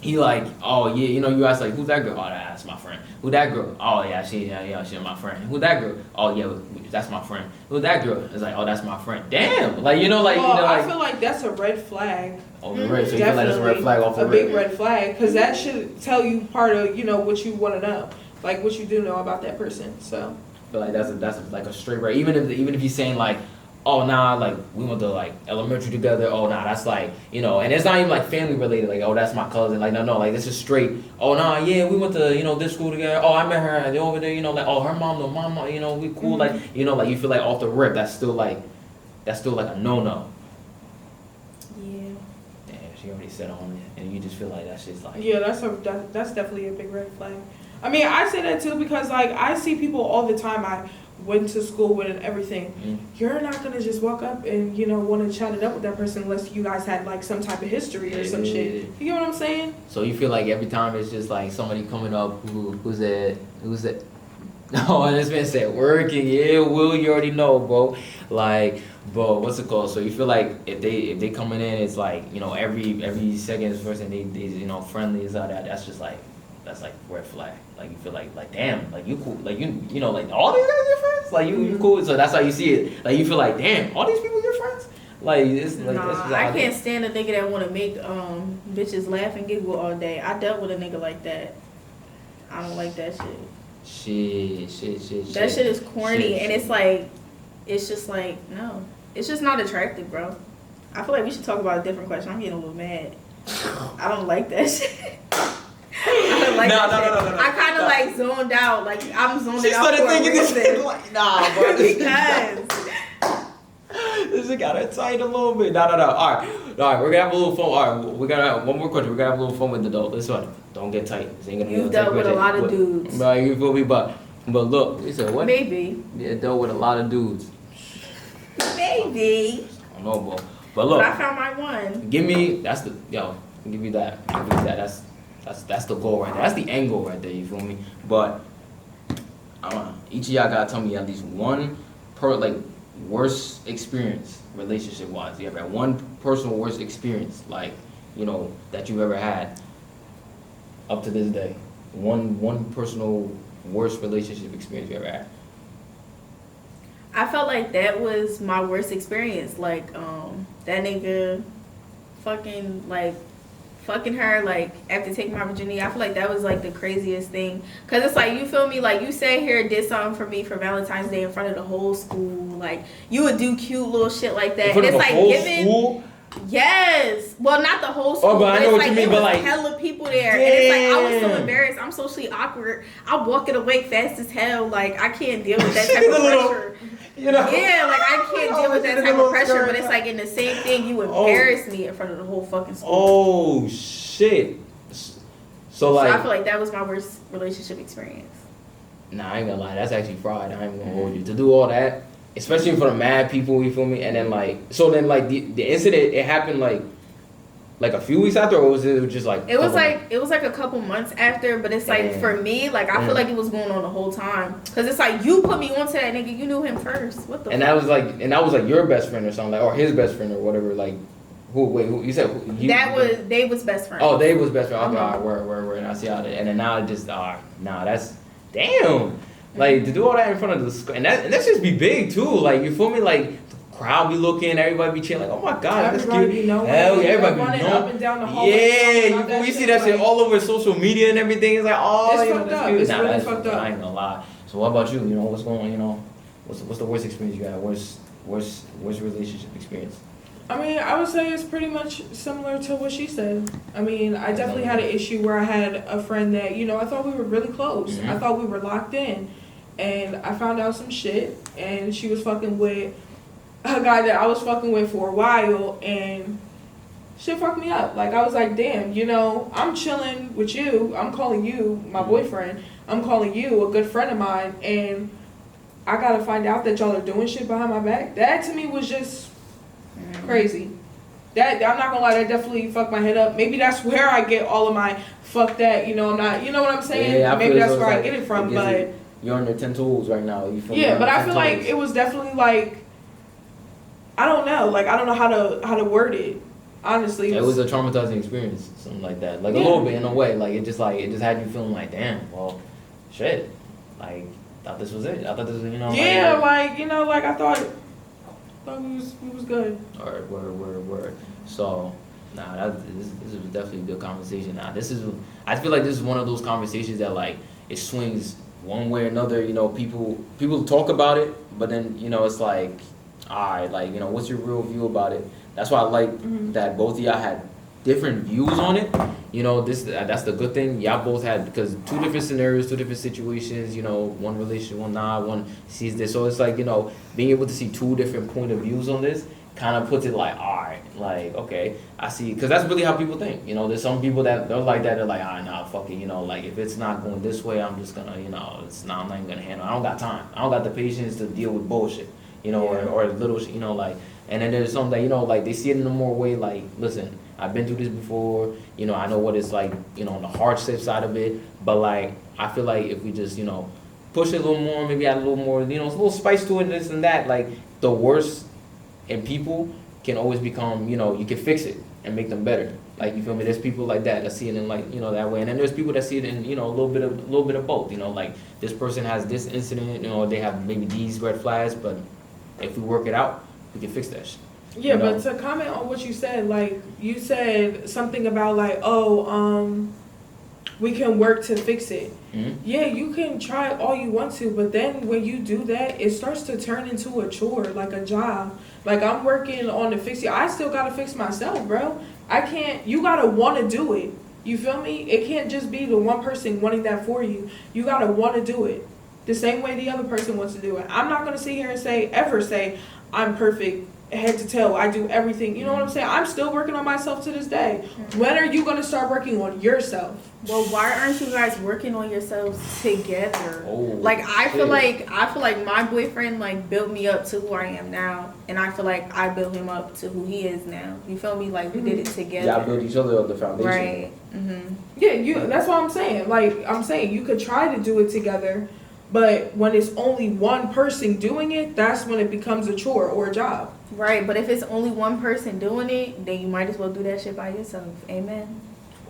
[SPEAKER 1] he like, oh yeah, you know, you ask like, who's that girl? Oh, that's my friend. Who that girl? Oh yeah, she's my friend. Who that girl? Oh yeah, that's my friend. Who that girl? It's like, oh, that's my friend. Damn, like you know, like
[SPEAKER 2] Well,
[SPEAKER 1] you know, like
[SPEAKER 2] I feel like that's a red flag.
[SPEAKER 1] oh, right. So you feel like that's a red flag off
[SPEAKER 2] a
[SPEAKER 1] the
[SPEAKER 2] big
[SPEAKER 1] rip.
[SPEAKER 2] red flag, because that should tell you part of what you want to know, like what you do know about that person. So
[SPEAKER 1] I feel like that's like a straight red. Even if he's saying like, oh nah, like we went to like elementary together. Oh nah, that's like, you know, and it's not even like family related. Like, oh, that's my cousin. Like no, like this is straight. Oh nah, yeah, we went to this school together. Oh, I met her over there. Like, oh, her mom, we cool. Like like you feel like off the rip, that's still like a no.
[SPEAKER 3] Yeah.
[SPEAKER 1] Damn, she already said on it, and you just feel like that shit's like.
[SPEAKER 2] yeah, that's definitely a big red flag. I mean, I say that too because like I see people all the time I went to school with and everything. You're not gonna just walk up and want to chat it up with that person unless you guys had like some type of history or some shit. You get what I'm saying?
[SPEAKER 1] So you feel like every time it's just like somebody coming up, who's that? No, and this man said working. Yeah, Will, you already know, bro. Like, bro, what's it called? So you feel like if they coming in, it's like every second person they friendly is all that. That's like red flag. Like you feel like damn, like you cool, like like all these guys are your friends. Like you cool. So that's how you see it. Like you feel like damn, all these people your friends. Like it's like
[SPEAKER 3] Nah, I can't stand a nigga that want to make bitches laugh and giggle all day. I dealt with a nigga like that. I don't like that shit.
[SPEAKER 1] Shit.
[SPEAKER 3] That shit is corny, and it's just like no, it's just not attractive, bro. I feel like we should talk about a different question. I'm getting a little mad. I don't like that shit. I don't like
[SPEAKER 1] No.
[SPEAKER 3] I kind of like zoned out. Like I'm zoned out.
[SPEAKER 1] She started thinking this thing like, nah, bro.
[SPEAKER 3] Because
[SPEAKER 1] this shit got her tight a little bit. No. All right, we're gonna have a little fun. All right, we gotta one more question. We're gonna have a little fun with the adult. This one, don't get tight. This ain't gonna be
[SPEAKER 3] you've dealt with a lot of dudes.
[SPEAKER 1] Right, you feel me? But look, he said what?
[SPEAKER 3] Maybe.
[SPEAKER 1] Yeah, dealt with a lot of dudes.
[SPEAKER 3] Maybe.
[SPEAKER 1] I don't know, bro. But look,
[SPEAKER 3] But I found my one.
[SPEAKER 1] give me that. Give you that. That's the goal right there. That's the end goal right there. You feel me? But each of y'all gotta tell me at least one worst experience relationship wise. You ever had one personal worst experience that you've ever had up to this day? One personal worst relationship experience you ever had.
[SPEAKER 3] I felt like that was my worst experience. Like, that nigga fucking her, like, after taking my virginity. I feel like that was, like, the craziest thing. Because it's like, you feel me? Like, you sat here, did something for me for Valentine's Day in front of the whole school. Like, you would do cute little shit like that. And it's like giving...
[SPEAKER 1] School?
[SPEAKER 3] Yes. Well, not the whole school.
[SPEAKER 1] Oh, but I know what you mean,
[SPEAKER 3] it was
[SPEAKER 1] but like...
[SPEAKER 3] hella people there.
[SPEAKER 1] Damn.
[SPEAKER 3] And it's like, I was so embarrassed. I'm socially awkward. I'm walking away fast as hell. Like, I can't deal with that type of pressure. Yeah, like I can't deal with that type of pressure, but it's like in the same thing, you embarrass me in front of the whole fucking school.
[SPEAKER 1] Oh shit. So
[SPEAKER 3] I feel like that was my worst relationship experience.
[SPEAKER 1] Nah, I ain't gonna lie, that's actually fried. I ain't gonna hold you. To do all that, especially in front of mad people, you feel me? And then the incident, it happened like a few weeks after, or was it just like
[SPEAKER 3] it was like a couple months after, but it's like for me, like I feel like it was going on the whole time, because it's like you put me onto that nigga, you knew him first. What the
[SPEAKER 1] and
[SPEAKER 3] fuck?
[SPEAKER 1] that was like your best friend or something, or his best friend or whatever. Like who you said
[SPEAKER 3] they was best friend.
[SPEAKER 1] Oh, they was best friend. Okay, all right, word. And I see how and then now it just that's damn. Like to do all that in front of the school, and that just be big too. Like you feel me? Like crowd be looking, everybody be cheering, like, oh my god, that's cute.
[SPEAKER 2] Be knowing,
[SPEAKER 1] hell yeah, everybody be
[SPEAKER 2] running
[SPEAKER 1] knowing.
[SPEAKER 2] up and down the hallway.
[SPEAKER 1] Yeah, we see that shit all over social media and everything. It's like, oh,
[SPEAKER 2] it's fucked up. It's really fucked up.
[SPEAKER 1] I ain't gonna lie. So what about you? What's going on? What's the worst experience you had? Worst relationship experience?
[SPEAKER 2] I mean, I would say it's pretty much similar to what she said. I mean, I definitely had an issue where I had a friend that, I thought we were really close.
[SPEAKER 1] Mm-hmm.
[SPEAKER 2] I thought we were locked in. And I found out some shit, and she was fucking with a guy that I was fucking with for a while, and shit fucked me up. Like, I was like, damn, I'm chilling with you. I'm calling you my boyfriend. I'm calling you a good friend of mine, and I gotta find out that y'all are doing shit behind my back. That to me was just crazy. That, I'm not gonna lie, that definitely fucked my head up. Maybe that's where I get all of my fuck that, you know, I'm not, you know what I'm saying?
[SPEAKER 1] Yeah, I
[SPEAKER 2] Maybe
[SPEAKER 1] feel
[SPEAKER 2] that's
[SPEAKER 1] so.
[SPEAKER 2] where
[SPEAKER 1] It's
[SPEAKER 2] I
[SPEAKER 1] like,
[SPEAKER 2] get it from,
[SPEAKER 1] it gives
[SPEAKER 2] but
[SPEAKER 1] it- you're on your 10 toes right now. You feel me?
[SPEAKER 2] yeah, but I
[SPEAKER 1] 10
[SPEAKER 2] feel like
[SPEAKER 1] toes.
[SPEAKER 2] it was definitely like, I don't know, like I don't know how to word it. Honestly,
[SPEAKER 1] It was a traumatizing experience, something like that. Like
[SPEAKER 2] Yeah.
[SPEAKER 1] a little bit in a way. Like it just had you feeling like, damn, well, shit. Like thought this was it. I thought this was, you know.
[SPEAKER 2] yeah, like you know, like I thought we was good.
[SPEAKER 1] Or word. So, nah, this is definitely a good conversation. Nah, I feel like this is one of those conversations that like it swings one way or another. You know, people talk about it, but then you know it's like, alright, like you know, what's your real view about it? That's why I like that both of y'all had different views on it. You know, that's the good thing. Y'all both had, because two different scenarios, two different situations. You know, one relationship, one sees this. So it's like, you know, being able to see two different point of views on this kind of puts it like, all right, like okay, I see, because that's really how people think. You know, there's some people that they're like that. They're like, all right, nah, fuck it. You know, like if it's not going this way, I'm just gonna, you know, I'm not even gonna handle it. I don't got time. I don't got the patience to deal with bullshit. You know, or little, you know, like. And then there's some that, you know, like they see it in a more way like, listen, I've been through this before, you know, I know what it's like, you know, on the hardship side of it, but like, I feel like if we just, you know, push it a little more, maybe add a little more, you know, a little spice to it, this and that, like, the worst in people can always become, you know, you can fix it and make them better. Like, you feel me? There's people like that see it in like, you know, that way. And then there's people that see it in, you know, a little bit of both, you know, like this person has this incident, you know, they have maybe these red flags, but if we work it out, we can fix that shit.
[SPEAKER 2] Yeah,
[SPEAKER 1] You know?
[SPEAKER 2] but to comment on what you said, like you said something about like, oh, we can work to fix it.
[SPEAKER 1] Mhm.
[SPEAKER 2] Yeah, you can try all you want to, but then when you do that, it starts to turn into a chore, like a job. Like I'm working on the fix it. I still gotta fix myself, bro. I can't. You gotta want to do it. You feel me? It can't just be the one person wanting that for you. You gotta want to do it the same way the other person wants to do it. I'm not gonna sit here and ever say I'm perfect head to toe. I do everything. You know what I'm saying? I'm still working on myself to this day. When are you gonna start working on yourself?
[SPEAKER 3] Well, why aren't you guys working on yourselves together?
[SPEAKER 1] Oh,
[SPEAKER 3] Like I feel
[SPEAKER 1] shit.
[SPEAKER 3] like my boyfriend like built me up to who I am now, and I feel like I built him up to who he is now. You feel me? Like we did it together.
[SPEAKER 1] Y'all build each other up the foundation.
[SPEAKER 3] Right. Mhm.
[SPEAKER 2] Yeah, that's what I'm saying. Like I'm saying, you could try to do it together, but when it's only one person doing it, that's when it becomes a chore or a job.
[SPEAKER 3] Right, but if it's only one person doing it, then you might as well do that shit by yourself. Amen.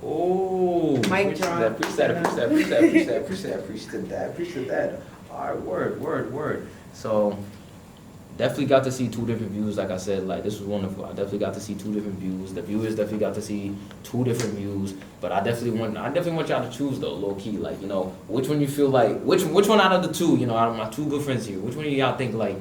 [SPEAKER 1] Oh,
[SPEAKER 3] Mic drop.
[SPEAKER 1] Preach that. All right, word. So, definitely got to see two different views. Like I said, like this was wonderful. I definitely got to see two different views. The viewers definitely got to see two different views. But I definitely want y'all to choose though, low key. Like, you know, which one you feel like, which one out of the two, you know, out of my two good friends here, which one of y'all think like,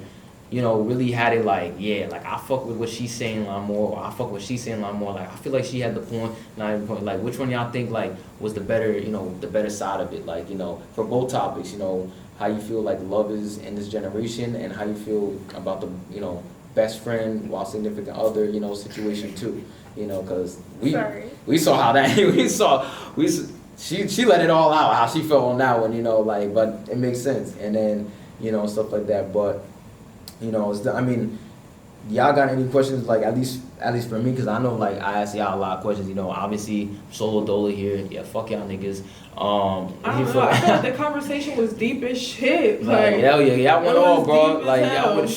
[SPEAKER 1] you know, really had it like, yeah, like I fuck with what she's saying a lot more, or I fuck with what she's saying a lot more. Like I feel like she had the point, not even point. Like which one y'all think like was the better, you know, the better side of it? Like, you know, for both topics, you know, how you feel like love is in this generation, and how you feel about the, you know, best friend while significant other, you know, situation too. You know, because we saw how that she let it all out how she felt on that one, you know, like, but it makes sense, and then, you know, stuff like that, but. You know, I mean, y'all got any questions? Like at least for me, because I know like I ask y'all a lot of questions. You know, obviously solo dolo here. Yeah, fuck y'all niggas.
[SPEAKER 2] I don't know. I feel like the conversation was deep as shit.
[SPEAKER 1] Like hell yeah, y'all went all, bro.
[SPEAKER 2] deep as
[SPEAKER 1] Like
[SPEAKER 2] hell.
[SPEAKER 1] y'all went.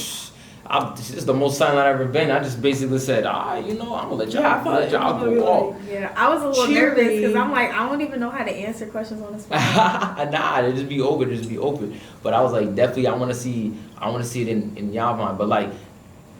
[SPEAKER 1] This is the most silent I've ever been. I just basically said, you know, I'm gonna let y'all,
[SPEAKER 2] Yeah, I thought
[SPEAKER 1] let y'all
[SPEAKER 2] it was gonna be
[SPEAKER 1] go off.
[SPEAKER 3] Yeah, I was a little
[SPEAKER 2] Cheery.
[SPEAKER 3] nervous because I'm like, I don't even know how to answer questions on the spot.
[SPEAKER 1] Nah, it just be open. But I was like, definitely, I want to see it in y'all mind. But like,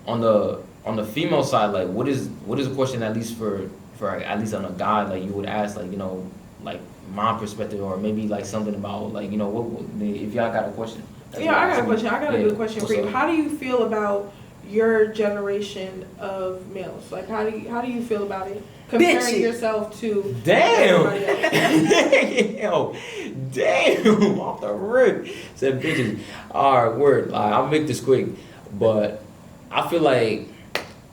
[SPEAKER 1] on the female side, like, what is a question at least for at least on a guy, like you would ask, like, you know, like my perspective, or maybe like something about like, you know, what if y'all got a question.
[SPEAKER 2] Yeah, I got a question. I got a good question
[SPEAKER 1] what's
[SPEAKER 2] for you.
[SPEAKER 1] up?
[SPEAKER 2] How do you feel about your generation of males? Like, how do you feel about it? Comparing
[SPEAKER 3] Bitchy.
[SPEAKER 2] yourself to
[SPEAKER 1] Damn.
[SPEAKER 2] everybody else.
[SPEAKER 1] Damn, off the rip. Said bitches. Alright, word. Like, I'll make this quick, but I feel like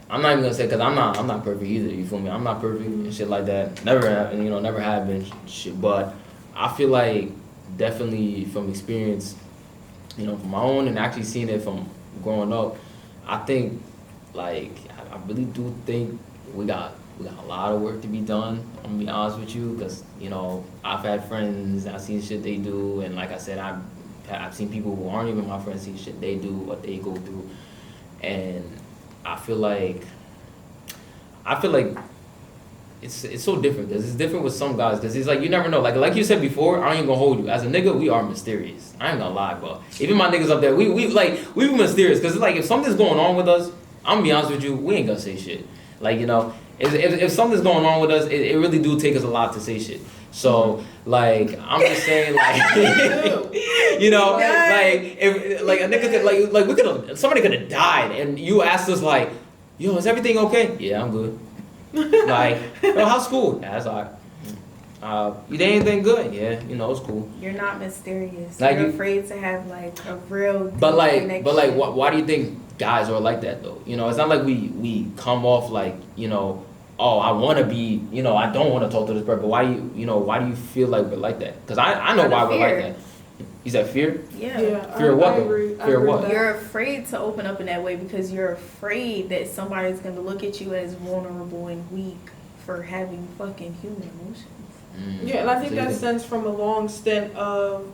[SPEAKER 1] I'm not even gonna say, because I'm not perfect either. You feel me? I'm not perfect and shit like that. Never have, you know, never have been shit. But I feel like definitely from experience, you know, from my own and actually seeing it from growing up, I think, like, I really do think we got a lot of work to be done. I'm gonna be honest with you, cause you know I've had friends, I've seen shit they do, and like I said, I've seen people who aren't even my friends see shit they do, what they go through, and I feel like it's so different, because it's different with some guys, because it's like you never know, like you said before, I ain't gonna hold you, as a nigga we are mysterious, I ain't gonna lie, bro. Even my niggas up there, we mysterious, because it's like if something's going on with us, I'm gonna be honest with you, we ain't gonna say shit. Like, you know, if something's going on with us, it really do take us a lot to say shit. So like I'm just saying, like you know, like if like a nigga could like we could have, somebody could have died and you asked us like, yo, is everything okay? Yeah, I'm good. Like, yo, how's school? Yeah, that's alright. You did anything good? Yeah, you know, it's cool.
[SPEAKER 3] You're not mysterious.
[SPEAKER 1] Like
[SPEAKER 3] You're
[SPEAKER 1] you,
[SPEAKER 3] afraid to have like a real deep
[SPEAKER 1] but like
[SPEAKER 3] connection.
[SPEAKER 1] why do you think guys are like that though? You know, it's not like we come off like, you know, oh, I want to be, you know, I don't want to talk to this person, but why do you feel like we're like that? Because I know why we're like that. Is that fear?
[SPEAKER 3] Yeah.
[SPEAKER 1] Fear of what?
[SPEAKER 2] I agree.
[SPEAKER 1] Fear of what?
[SPEAKER 3] You're afraid to open up in that way because you're afraid that somebody's going to look at you as vulnerable and weak for having fucking human emotions.
[SPEAKER 2] Yeah, and I think that stems from a long stint of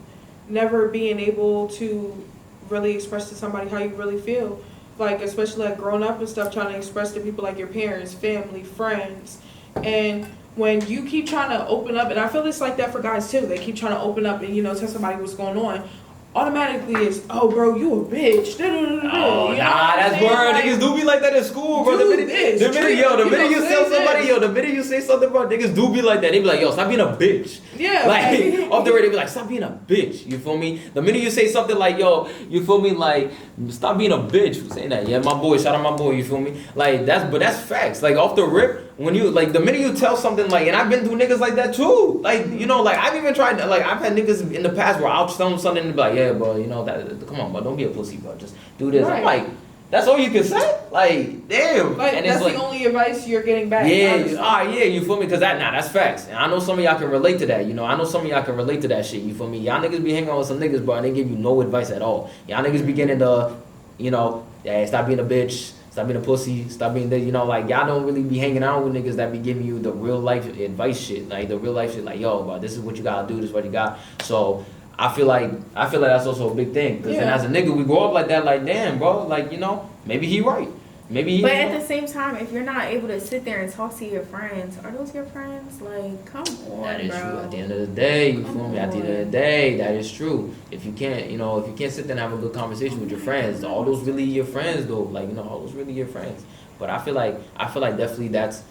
[SPEAKER 2] never being able to really express to somebody how you really feel. Like, especially like growing up and stuff, trying to express to people like your parents, family, friends. And when you keep trying to open up, and I feel it's like that for guys too, they keep trying to open up and, you know, tell somebody what's going on, automatically it's, oh, bro, you a bitch.
[SPEAKER 1] Oh, nah, that's word.
[SPEAKER 2] Like,
[SPEAKER 1] niggas do be like that in school, bro. The minute you tell somebody, the minute you say something, bro, niggas do be like that. They be like, yo, stop being a bitch.
[SPEAKER 2] Yeah.
[SPEAKER 1] Like, off the radio, they be like, stop being a bitch. You feel me? The minute you say something like, yo, you feel me? Like, stop being a bitch. Who's saying that? Yeah, my boy, shout out my boy, you feel me? Like, that's facts. Like, off the rip, when you, like, the minute you tell something, like, and I've been through niggas like that too. Like, you know, like, I've even tried, like, I've had niggas in the past where I'll tell them something and be like, yeah, bro, you know, come on, bro, don't be a pussy, bro, just do this.
[SPEAKER 2] Right.
[SPEAKER 1] I'm like, that's all you can say? Like, damn.
[SPEAKER 2] Like,
[SPEAKER 1] and
[SPEAKER 2] that's
[SPEAKER 1] it's like,
[SPEAKER 2] the only advice you're getting back.
[SPEAKER 1] yeah,
[SPEAKER 2] honestly.
[SPEAKER 1] yeah, you feel me? Because that's facts. And I know some of y'all can relate to that, you know. I know some of y'all can relate to that shit, you feel me? Y'all niggas be hanging out with some niggas, bro, and they give you no advice at all. Y'all niggas be getting the, you know, hey, stop being a bitch, stop being a pussy, stop being this, you know, like, y'all don't really be hanging out with niggas that be giving you the real life advice shit. Like, the real life shit, like, yo, bro, this is what you gotta do, this is what you got. So, I feel like that's also a big thing. Because then as a nigga, we grow up like that, like, damn, bro, like, you know, maybe he right. Maybe he
[SPEAKER 3] But at the same time, if you're not able to sit there and talk to your friends, are those your friends? Like, come on,
[SPEAKER 1] that is
[SPEAKER 3] bro.
[SPEAKER 1] true. At the end of the day, you feel me? At the end of the day, that is true. If you can't, you know, if you can't sit there and have a good conversation with your friends, all those really your friends though. Like, you know, all those really your friends. But I feel like definitely that's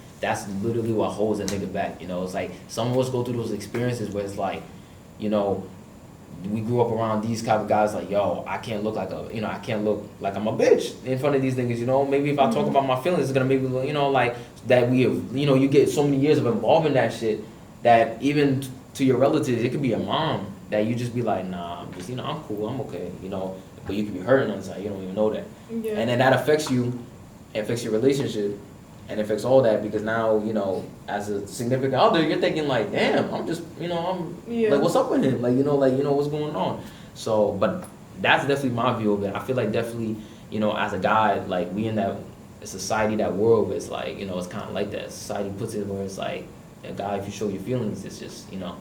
[SPEAKER 1] literally what holds a nigga back. You know, it's like some of us go through those experiences where it's like, you know, we grew up around these type of guys like, yo, I can't look like I'm a bitch in front of these niggas, you know. Maybe if I talk about my feelings, it's gonna make me, you know, like that we have, you know, you get so many years of involving that shit that even to your relatives, it could be a mom that you just be like, nah, I'm just, you know, I'm cool, I'm okay, you know, but you could be hurting on the side, you don't even know that.
[SPEAKER 2] Yeah.
[SPEAKER 1] And then that affects you, it affects your relationship, and it affects all that because now, you know, as a significant other, you're thinking like, damn, I'm just, you know, like, what's up with him? Like, you know, what's going on? So, but that's definitely my view of it. I feel like definitely, you know, as a guy, like, we in that society, that world where it's like, you know, it's kind of like that. Society puts it where it's like, a guy, if you show your feelings, it's just, you know,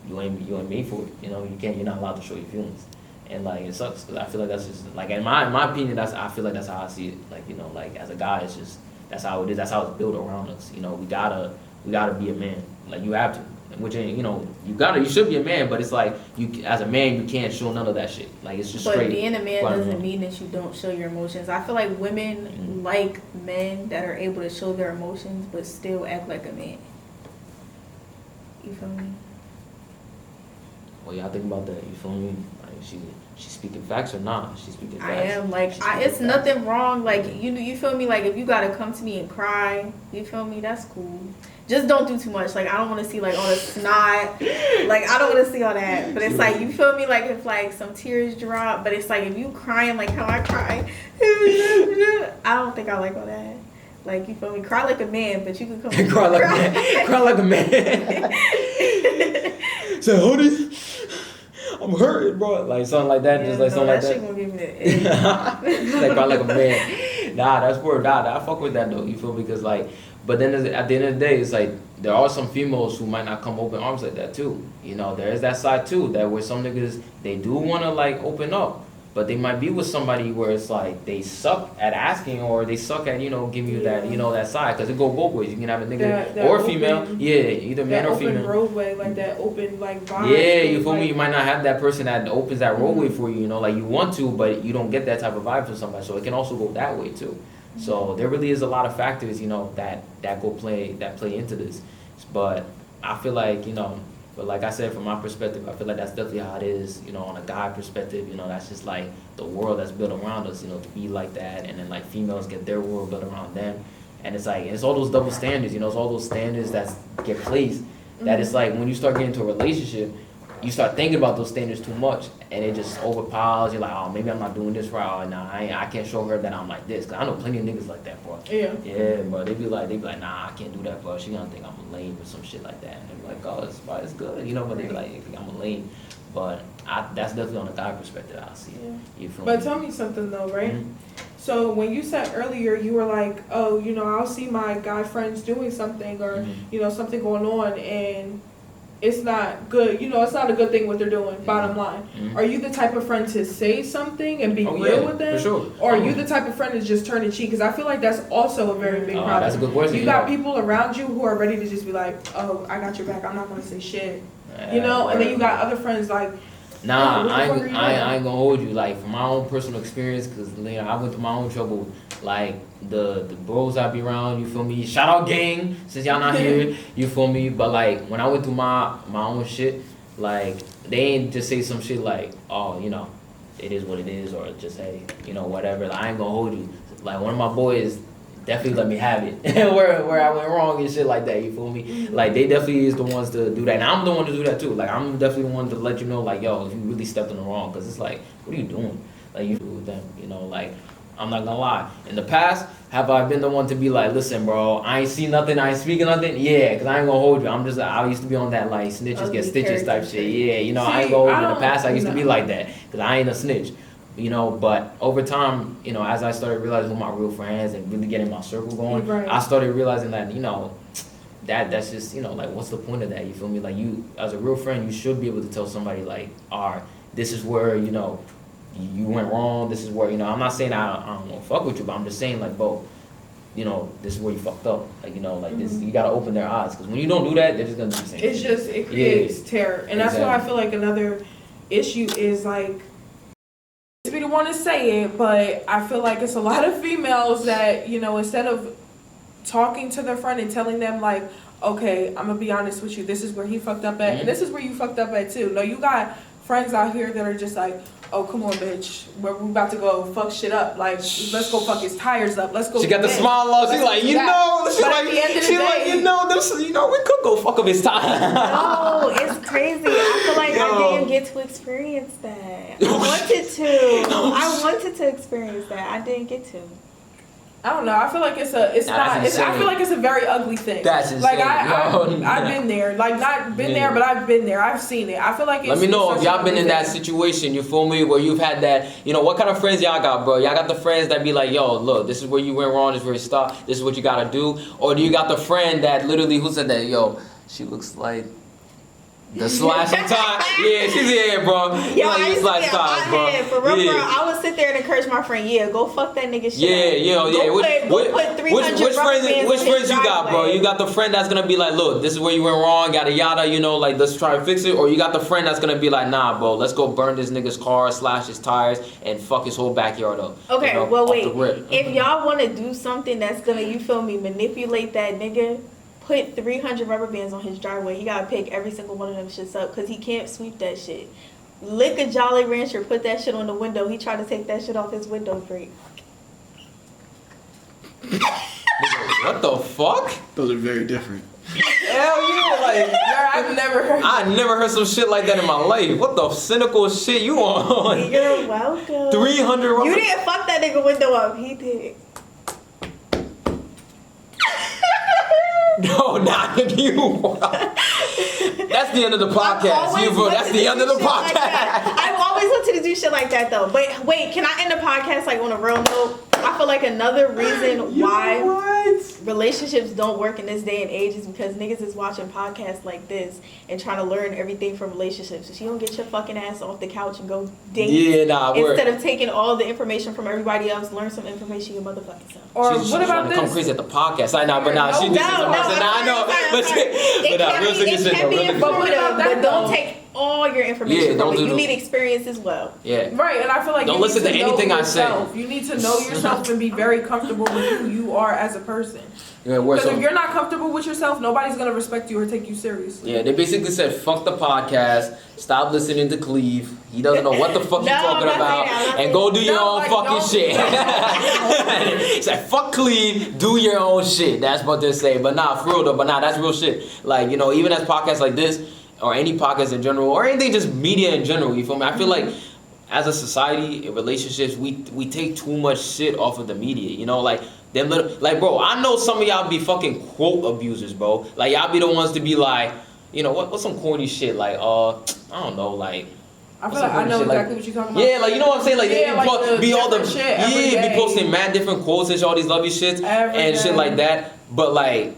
[SPEAKER 1] you ain't made for it. You know, you're not allowed to show your feelings. And like, it sucks because I feel like that's just, like, in my opinion, I feel like that's how I see it. Like, you know, like, as a guy, it's just, that's how it is. That's how it's built around us. You know, we gotta be a man. Like, you have to. Which ain't, you know, you should be a man, but it's like, you as a man, you can't show none of that shit. Like, it's just straight.
[SPEAKER 3] But being a man doesn't mean that you don't show your emotions. I feel like women like men that are able to show their emotions but still act like a man. You feel me?
[SPEAKER 1] Well, y'all think about that. You feel me? Like, she's speaking facts or not? She's speaking facts.
[SPEAKER 3] I am like, it's nothing wrong. Like, you feel me? Like, if you gotta come to me and cry, you feel me? That's cool. Just don't do too much. Like, I don't want to see like all the snot. Like, I don't want to see all that. But it's like, you feel me? Like, if like some tears drop, but it's like if you crying like how I cry, I don't think I like all that. Like, you feel me? Cry like a man, but you can come.
[SPEAKER 1] Cry like a man. Cry like a man. Say, honey, I'm hurting, bro. Like something like that.
[SPEAKER 3] Yeah,
[SPEAKER 1] just like something like that.
[SPEAKER 3] Shit gonna give me the
[SPEAKER 1] Like, cry like a man. Nah, that's word. Nah, I fuck with that though. You feel me? Because like, but then at the end of the day, it's like there are some females who might not come open arms like that too. You know, there is that side too. That where some niggas they do wanna like open up, but they might be with somebody where it's like they suck at asking or they suck at giving you that that side. Cause it go both ways. You can have a nigga
[SPEAKER 2] That
[SPEAKER 1] or
[SPEAKER 2] open,
[SPEAKER 1] female. Yeah, either man
[SPEAKER 2] that
[SPEAKER 1] or
[SPEAKER 2] open
[SPEAKER 1] female.
[SPEAKER 2] roadway, like that open like vibe.
[SPEAKER 1] Yeah, you feel
[SPEAKER 2] like,
[SPEAKER 1] me? You might not have that person that opens that roadway for you, like you want to, but you don't get that type of vibe from somebody. So it can also go that way too. So there really is a lot of factors, that play into this. But I feel like, but like I said, from my perspective, I feel like that's definitely how it is, on a guy perspective, that's just like the world that's built around us, to be like that. And then like females get their world built around them. And it's like, it's all those double standards, it's all those standards that get placed. That it's like when you start getting into a relationship, you start thinking about those standards too much, and it just overpowers. You're like, oh, maybe I'm not doing this right. Or, nah, I can't show her that I'm like this. Cause I know plenty of niggas like that, bro.
[SPEAKER 2] Yeah.
[SPEAKER 1] Yeah, bro. They be like, nah, I can't do that, bro. She gonna think I'm a lame or some shit like that. And they be like, oh, it's good, But they be like, I'm a lame. But that's definitely on the guy perspective. I see.
[SPEAKER 2] Yeah.
[SPEAKER 1] You feel
[SPEAKER 2] But
[SPEAKER 1] me?
[SPEAKER 2] tell me something though, right?
[SPEAKER 1] Mhm.
[SPEAKER 2] So when you said earlier, you were like, oh, I'll see my guy friends doing something or, something going on and it's not good. It's not a good thing what they're doing, bottom line.
[SPEAKER 1] Mhm.
[SPEAKER 2] Are you the type of friend to say something and be
[SPEAKER 1] Oh,
[SPEAKER 2] real
[SPEAKER 1] yeah,
[SPEAKER 2] with them?
[SPEAKER 1] for sure.
[SPEAKER 2] Or are you the type of friend to just turn and cheat? Because I feel like that's also a very big problem.
[SPEAKER 1] That's a good question.
[SPEAKER 2] You got people around you who are ready to just be like, oh, I got your back. I'm not going to say shit. And then you got other friends like,
[SPEAKER 1] nah,
[SPEAKER 2] what the
[SPEAKER 1] I
[SPEAKER 2] fuck
[SPEAKER 1] ain't,
[SPEAKER 2] are you
[SPEAKER 1] I,
[SPEAKER 2] doing?
[SPEAKER 1] I ain't gonna hold you. Like, from my own personal experience, because I went through my own trouble. Like, the bros I be around, you feel me? Shout out gang, since y'all not here, you feel me? But, like, when I went through my own shit, like, they ain't just say some shit like, oh, it is what it is, or just, hey, whatever. Like, I ain't gonna hold you. Like, one of my boys definitely let me have it where I went wrong and shit like that, you feel me? Like, they definitely is the ones to do that, and I'm the one to do that too. Like, I'm definitely the one to let you know, like, yo, if you really stepped in the wrong, because it's like, what are you doing? Like, you do with them, like, I'm not gonna lie. In the past, have I been the one to be like, listen, bro, I ain't see nothing, I ain't speaking nothing? Yeah, because I ain't gonna hold you. I used to be on that, like, snitches get stitches type shit. Yeah, I ain't gonna hold you. In the past, I used to be like that, because I ain't a snitch. But over time, as I started realizing who my real friends and really getting my circle going,
[SPEAKER 2] Right.
[SPEAKER 1] I started realizing that, that's just, like, what's the point of that? You feel me? Like, you, as a real friend, you should be able to tell somebody, like, all right, this is where, you went wrong. This is where, I'm not saying I don't want to fuck with you, but I'm just saying, like, bro, this is where you fucked up. Like, like this, you gotta open their eyes. Because when you don't do that, they're just gonna do the same thing.
[SPEAKER 2] It creates terror. And that's why I feel like another issue is like, be the one to say it, but I feel like it's a lot of females that, instead of talking to their friend and telling them like, okay, I'm gonna be honest with you, this is where he fucked up at, and this is where you fucked up at too. No, you got friends out here that are just like, oh, come on, bitch, we're about to go fuck shit up. Like, let's go fuck his tires up. Let's go.
[SPEAKER 1] She got the smile on. She's like,
[SPEAKER 2] we
[SPEAKER 1] could go fuck up his tires.
[SPEAKER 3] No, it's crazy. I feel like I didn't get to experience that. I wanted to experience that. I didn't get to.
[SPEAKER 2] I don't know. I feel like I feel like it's a very ugly thing.
[SPEAKER 1] That's insane.
[SPEAKER 2] Like I've been there. Like not been there, but I've been there. I've seen it. I feel like it's
[SPEAKER 1] Let me know if y'all been in that
[SPEAKER 2] thing.
[SPEAKER 1] situation, you feel me, where you've had that, what kind of friends y'all got, bro? Y'all got the friends that be like, yo, look, this is where you went wrong, this is where you stopped, this is what you gotta do? Or do you got the friend that literally, who said that, yo, she looks like the slashing time? Yeah, she's here, bro.
[SPEAKER 3] Yo,
[SPEAKER 1] like,
[SPEAKER 3] I used to be
[SPEAKER 1] time, bro.
[SPEAKER 3] For real, I would sit there and encourage my friend, go fuck that nigga shit.
[SPEAKER 1] Yeah. Which friends you got, bro? You got the friend that's gonna be like, look, this is where you went wrong, yada yada, like, let's try to fix it. Or you got the friend that's gonna be like, nah, bro, let's go burn this nigga's car, slash his tires, and fuck his whole backyard up.
[SPEAKER 3] Okay, well, wait. If y'all want to do something that's gonna, you feel me, manipulate that nigga, put 300 rubber bands on his driveway. He gotta pick every single one of them shits up because he can't sweep that shit. Lick a Jolly Rancher, put that shit on the window. He tried to take that shit off his window break.
[SPEAKER 1] What the fuck?
[SPEAKER 4] Those are very different.
[SPEAKER 1] Hell yeah, like, I never heard some shit like that in my life. What the cynical shit you on?
[SPEAKER 3] You're welcome.
[SPEAKER 1] 300 rubber.
[SPEAKER 3] You didn't fuck that nigga window up. He did.
[SPEAKER 1] No, not you. That's the end of the podcast. That's the end of the podcast.
[SPEAKER 3] I've always wanted to do shit like that though. But wait, can I end the podcast like on a real note? I feel like another reason why
[SPEAKER 1] What?
[SPEAKER 3] relationships don't work in this day and age is because niggas is watching podcasts like this and trying to learn everything from relationships. So you don't get your fucking ass off the couch and go date.
[SPEAKER 1] Yeah, nah,
[SPEAKER 3] Instead of taking all the information from everybody else, learn some information your motherfucking self.
[SPEAKER 2] Or
[SPEAKER 1] She's
[SPEAKER 2] what
[SPEAKER 1] trying
[SPEAKER 2] about
[SPEAKER 1] to come
[SPEAKER 2] this?
[SPEAKER 1] crazy at the podcast. I know, but nah, she did say something. I said, nah, I know,
[SPEAKER 3] It can be informative, but don't
[SPEAKER 2] though.
[SPEAKER 3] take all your information
[SPEAKER 1] Yeah,
[SPEAKER 3] from
[SPEAKER 1] don't
[SPEAKER 3] it.
[SPEAKER 1] do
[SPEAKER 3] You
[SPEAKER 1] the-
[SPEAKER 3] need experience as well.
[SPEAKER 1] Yeah.
[SPEAKER 2] Right, and I feel like
[SPEAKER 1] Don't
[SPEAKER 2] you
[SPEAKER 1] listen
[SPEAKER 2] need
[SPEAKER 1] to
[SPEAKER 2] know
[SPEAKER 1] anything I say.
[SPEAKER 2] yourself. You need to know yourself and be very comfortable with who you are as a person.
[SPEAKER 1] Yeah, where
[SPEAKER 2] Because
[SPEAKER 1] so,
[SPEAKER 2] if you're not comfortable with yourself, nobody's gonna respect you or take you seriously.
[SPEAKER 1] yeah, they basically said, fuck the podcast, stop listening to Cleve. He doesn't know what the fuck
[SPEAKER 3] No,
[SPEAKER 1] you're talking
[SPEAKER 3] I'm not
[SPEAKER 1] about,
[SPEAKER 3] saying that, I'm
[SPEAKER 1] and
[SPEAKER 3] not
[SPEAKER 1] go do your
[SPEAKER 2] No,
[SPEAKER 1] own
[SPEAKER 2] like,
[SPEAKER 1] fucking
[SPEAKER 2] don't-
[SPEAKER 1] shit. He said, fuck Cleve, do your own shit. That's what they're saying. But nah, for real though, but nah, that's real shit. Like, you know, even as podcasts like this, or any podcast in general, or anything just media in general, you feel me? I feel like as a society, in relationships, we take too much shit off of the media, you know, like them little, like bro, I know some of y'all be fucking quote abusers, bro. Like y'all be the ones to be like, you know, what's some corny shit, like I don't know, like
[SPEAKER 2] I feel like I know exactly what you're talking about.
[SPEAKER 1] yeah, like you know what I'm saying, like
[SPEAKER 2] Yeah, like the
[SPEAKER 1] be all the
[SPEAKER 2] different shit every
[SPEAKER 1] yeah,
[SPEAKER 2] day.
[SPEAKER 1] be posting mad different quotes and all these lovely shits
[SPEAKER 2] Every
[SPEAKER 1] and shit
[SPEAKER 2] day.
[SPEAKER 1] like that, but like.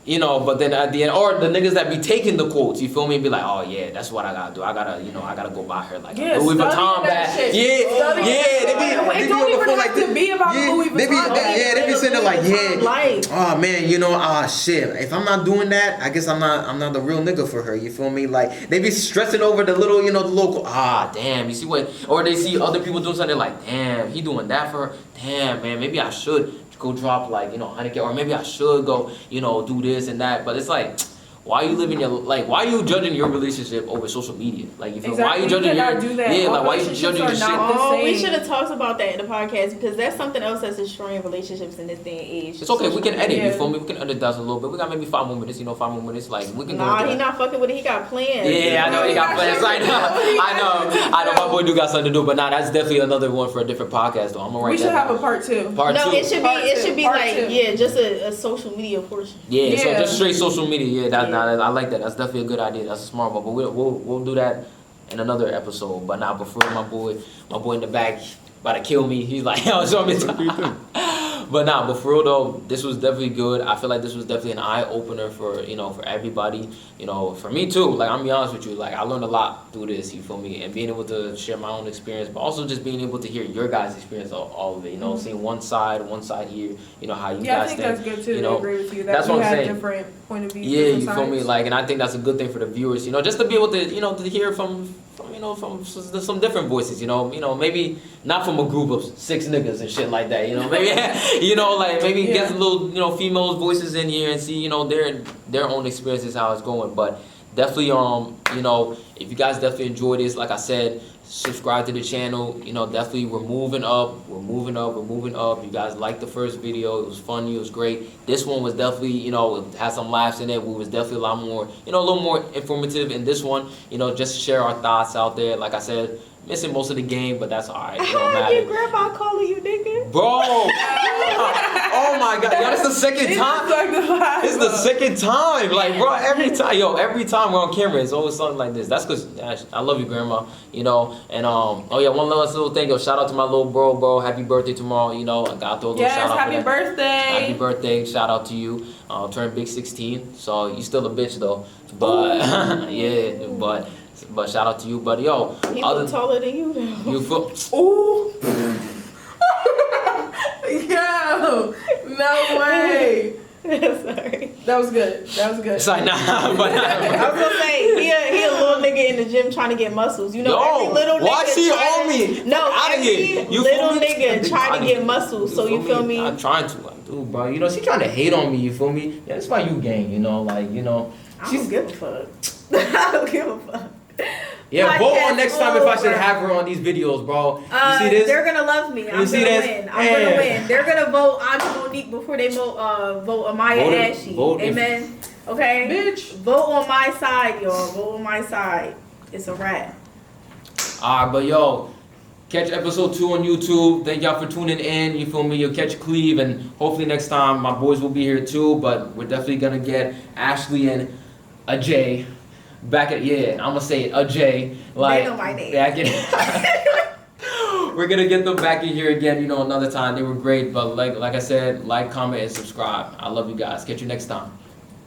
[SPEAKER 1] You know, but then at the end, or the niggas that be taking the quotes, you feel me? Be like, oh yeah, that's what I gotta do. I gotta go buy her like
[SPEAKER 2] Yeah,
[SPEAKER 1] a Louis
[SPEAKER 2] study
[SPEAKER 1] Vuitton
[SPEAKER 2] that
[SPEAKER 1] bag.
[SPEAKER 2] shit.
[SPEAKER 1] Yeah,
[SPEAKER 2] Study
[SPEAKER 1] yeah,
[SPEAKER 2] that.
[SPEAKER 1] they
[SPEAKER 2] It
[SPEAKER 1] be
[SPEAKER 2] don't
[SPEAKER 1] on the
[SPEAKER 2] even
[SPEAKER 1] phone
[SPEAKER 2] have
[SPEAKER 1] like
[SPEAKER 2] to be about
[SPEAKER 1] yeah,
[SPEAKER 2] Louis
[SPEAKER 1] they be
[SPEAKER 2] Vuitton.
[SPEAKER 1] they be sitting there like, yeah,
[SPEAKER 3] Life.
[SPEAKER 1] oh man, you know, shit. If I'm not doing that, I guess I'm not the real nigga for her. You feel me? Like they be stressing over the little, you know, the local. Damn, you see what? Or they see other people doing something like, damn, he doing that for her. Damn, man, maybe I should go drop like, you know, 100K, or maybe I should go, you know, do this and that. But it's like, why are you living your why are you judging your relationship over social media? Like, you feel
[SPEAKER 2] Exactly.
[SPEAKER 1] why are you judging
[SPEAKER 2] cannot
[SPEAKER 1] your
[SPEAKER 2] do that.
[SPEAKER 1] yeah?
[SPEAKER 2] All
[SPEAKER 1] Like, why are you
[SPEAKER 2] relationships
[SPEAKER 1] judging your
[SPEAKER 2] are
[SPEAKER 1] shit?
[SPEAKER 2] not the
[SPEAKER 3] Oh, we
[SPEAKER 2] same.
[SPEAKER 3] should have talked about that in the podcast because that's something else that's destroying relationships in this day and age.
[SPEAKER 1] It's okay, we can edit. You
[SPEAKER 2] Yeah.
[SPEAKER 1] feel me? We can edit that a little bit. We got maybe 5 more minutes. You know, 5 more minutes. Like we can go.
[SPEAKER 3] Nah,
[SPEAKER 1] into
[SPEAKER 3] he
[SPEAKER 1] that.
[SPEAKER 3] not fucking with it. He got plans.
[SPEAKER 1] Yeah, I know he got plans. I know. My boy do got something to do, but nah, that's definitely another one for a different podcast. Though I'm gonna write
[SPEAKER 2] We should
[SPEAKER 1] that
[SPEAKER 2] have a
[SPEAKER 1] down.
[SPEAKER 2] part 2.
[SPEAKER 1] Part
[SPEAKER 3] No,
[SPEAKER 1] 2.
[SPEAKER 3] it should be
[SPEAKER 2] Part
[SPEAKER 3] like
[SPEAKER 2] two.
[SPEAKER 3] yeah, just a social media portion.
[SPEAKER 1] Yeah, so
[SPEAKER 2] Yeah.
[SPEAKER 1] just straight social media. Yeah,
[SPEAKER 3] Yeah.
[SPEAKER 1] I like that. That's definitely a good idea. That's a smart one. But we'll do that in another episode. But now, before my boy in the back about to kill me. He's like, yo, show me. But nah, but for real though, this was definitely good. I feel like this was definitely an eye opener for for everybody. For me too. Like I'm gonna be honest with you, like I learned a lot through this. You feel me? And being able to share my own experience, but also just being able to hear your guys' experience of all of it. Seeing one side here. How you
[SPEAKER 2] Yeah, I
[SPEAKER 1] guys
[SPEAKER 2] think that's good too. I agree with you.
[SPEAKER 1] that's
[SPEAKER 2] we
[SPEAKER 1] what I'm
[SPEAKER 2] had
[SPEAKER 1] saying.
[SPEAKER 2] different point of view.
[SPEAKER 1] Yeah,
[SPEAKER 2] different
[SPEAKER 1] you feel me?
[SPEAKER 2] sides.
[SPEAKER 1] Like, and I think that's a good thing for the viewers. Just to be able to to hear from some different voices. Maybe not from a group of 6 niggas and shit like that. Maybe like maybe get a little females voices in here and see their own experiences, how it's going. But definitely if you guys definitely enjoy this, like I said, subscribe to the channel. Definitely we're moving up. You guys liked the first video. It was funny. It was great. This one was definitely it had some laughs in it. We was definitely a lot more a little more informative in this one. Just to share our thoughts out there. Like I said, missing most of the game, but that's alright. It don't matter.
[SPEAKER 3] Your grandma calling you nigga.
[SPEAKER 1] Bro! Oh my god, yo, that's the second time. This is the second time. Like, bro, every time we're on camera, it's always something like this. That's because I love you, grandma. And oh yeah, one last little thing. Shout out to my little bro. Happy birthday tomorrow. I got to throw a little shout out.
[SPEAKER 2] Happy birthday.
[SPEAKER 1] Happy birthday. Shout out to you. Turned big 16. So you still a bitch though. But yeah, but shout out to you, buddy. Yo,
[SPEAKER 3] He look taller than you now.
[SPEAKER 1] you feel
[SPEAKER 2] Ooh. Yo, no way.
[SPEAKER 3] Sorry.
[SPEAKER 2] That was good.
[SPEAKER 1] it's like nah, but
[SPEAKER 3] I was gonna say he a little nigga in the gym trying to get muscles. Every little nigga.
[SPEAKER 1] why she
[SPEAKER 3] try
[SPEAKER 1] on
[SPEAKER 3] to-
[SPEAKER 1] me?
[SPEAKER 3] No,
[SPEAKER 1] Outta
[SPEAKER 3] every
[SPEAKER 1] here. You
[SPEAKER 3] little
[SPEAKER 1] feel me?
[SPEAKER 3] nigga trying to get muscles. So you feel me?
[SPEAKER 1] I'm trying to, dude, bro. She trying to hate on me. You feel me? Yeah, that's why you gang.
[SPEAKER 3] I don't give a fuck. I don't give a fuck.
[SPEAKER 1] Yeah, vote
[SPEAKER 3] Podcast
[SPEAKER 1] on next time if I should
[SPEAKER 3] over.
[SPEAKER 1] have her on these videos, bro. You see this?
[SPEAKER 3] They're gonna love me. I'm
[SPEAKER 1] see
[SPEAKER 3] gonna
[SPEAKER 1] this?
[SPEAKER 3] win. I'm gonna
[SPEAKER 1] Yeah.
[SPEAKER 3] win. They're gonna vote Auntie Monique before they vote Amaya Ashley. Amen. Okay?
[SPEAKER 2] Bitch.
[SPEAKER 3] Vote on my side, y'all. Vote on my side. It's a wrap.
[SPEAKER 1] Alright, but yo, catch episode 2 on YouTube. Thank y'all for tuning in. You feel me? You'll catch Cleve, and hopefully next time my boys will be here too. But we're definitely gonna get Ashley and Ajay back at I'm gonna say it, Ajay. Like
[SPEAKER 3] They know my name.
[SPEAKER 1] back in. we're gonna get them back in here again, you know, another time. They were great, but like I said, like, comment, and subscribe. I love you guys. Catch you next time.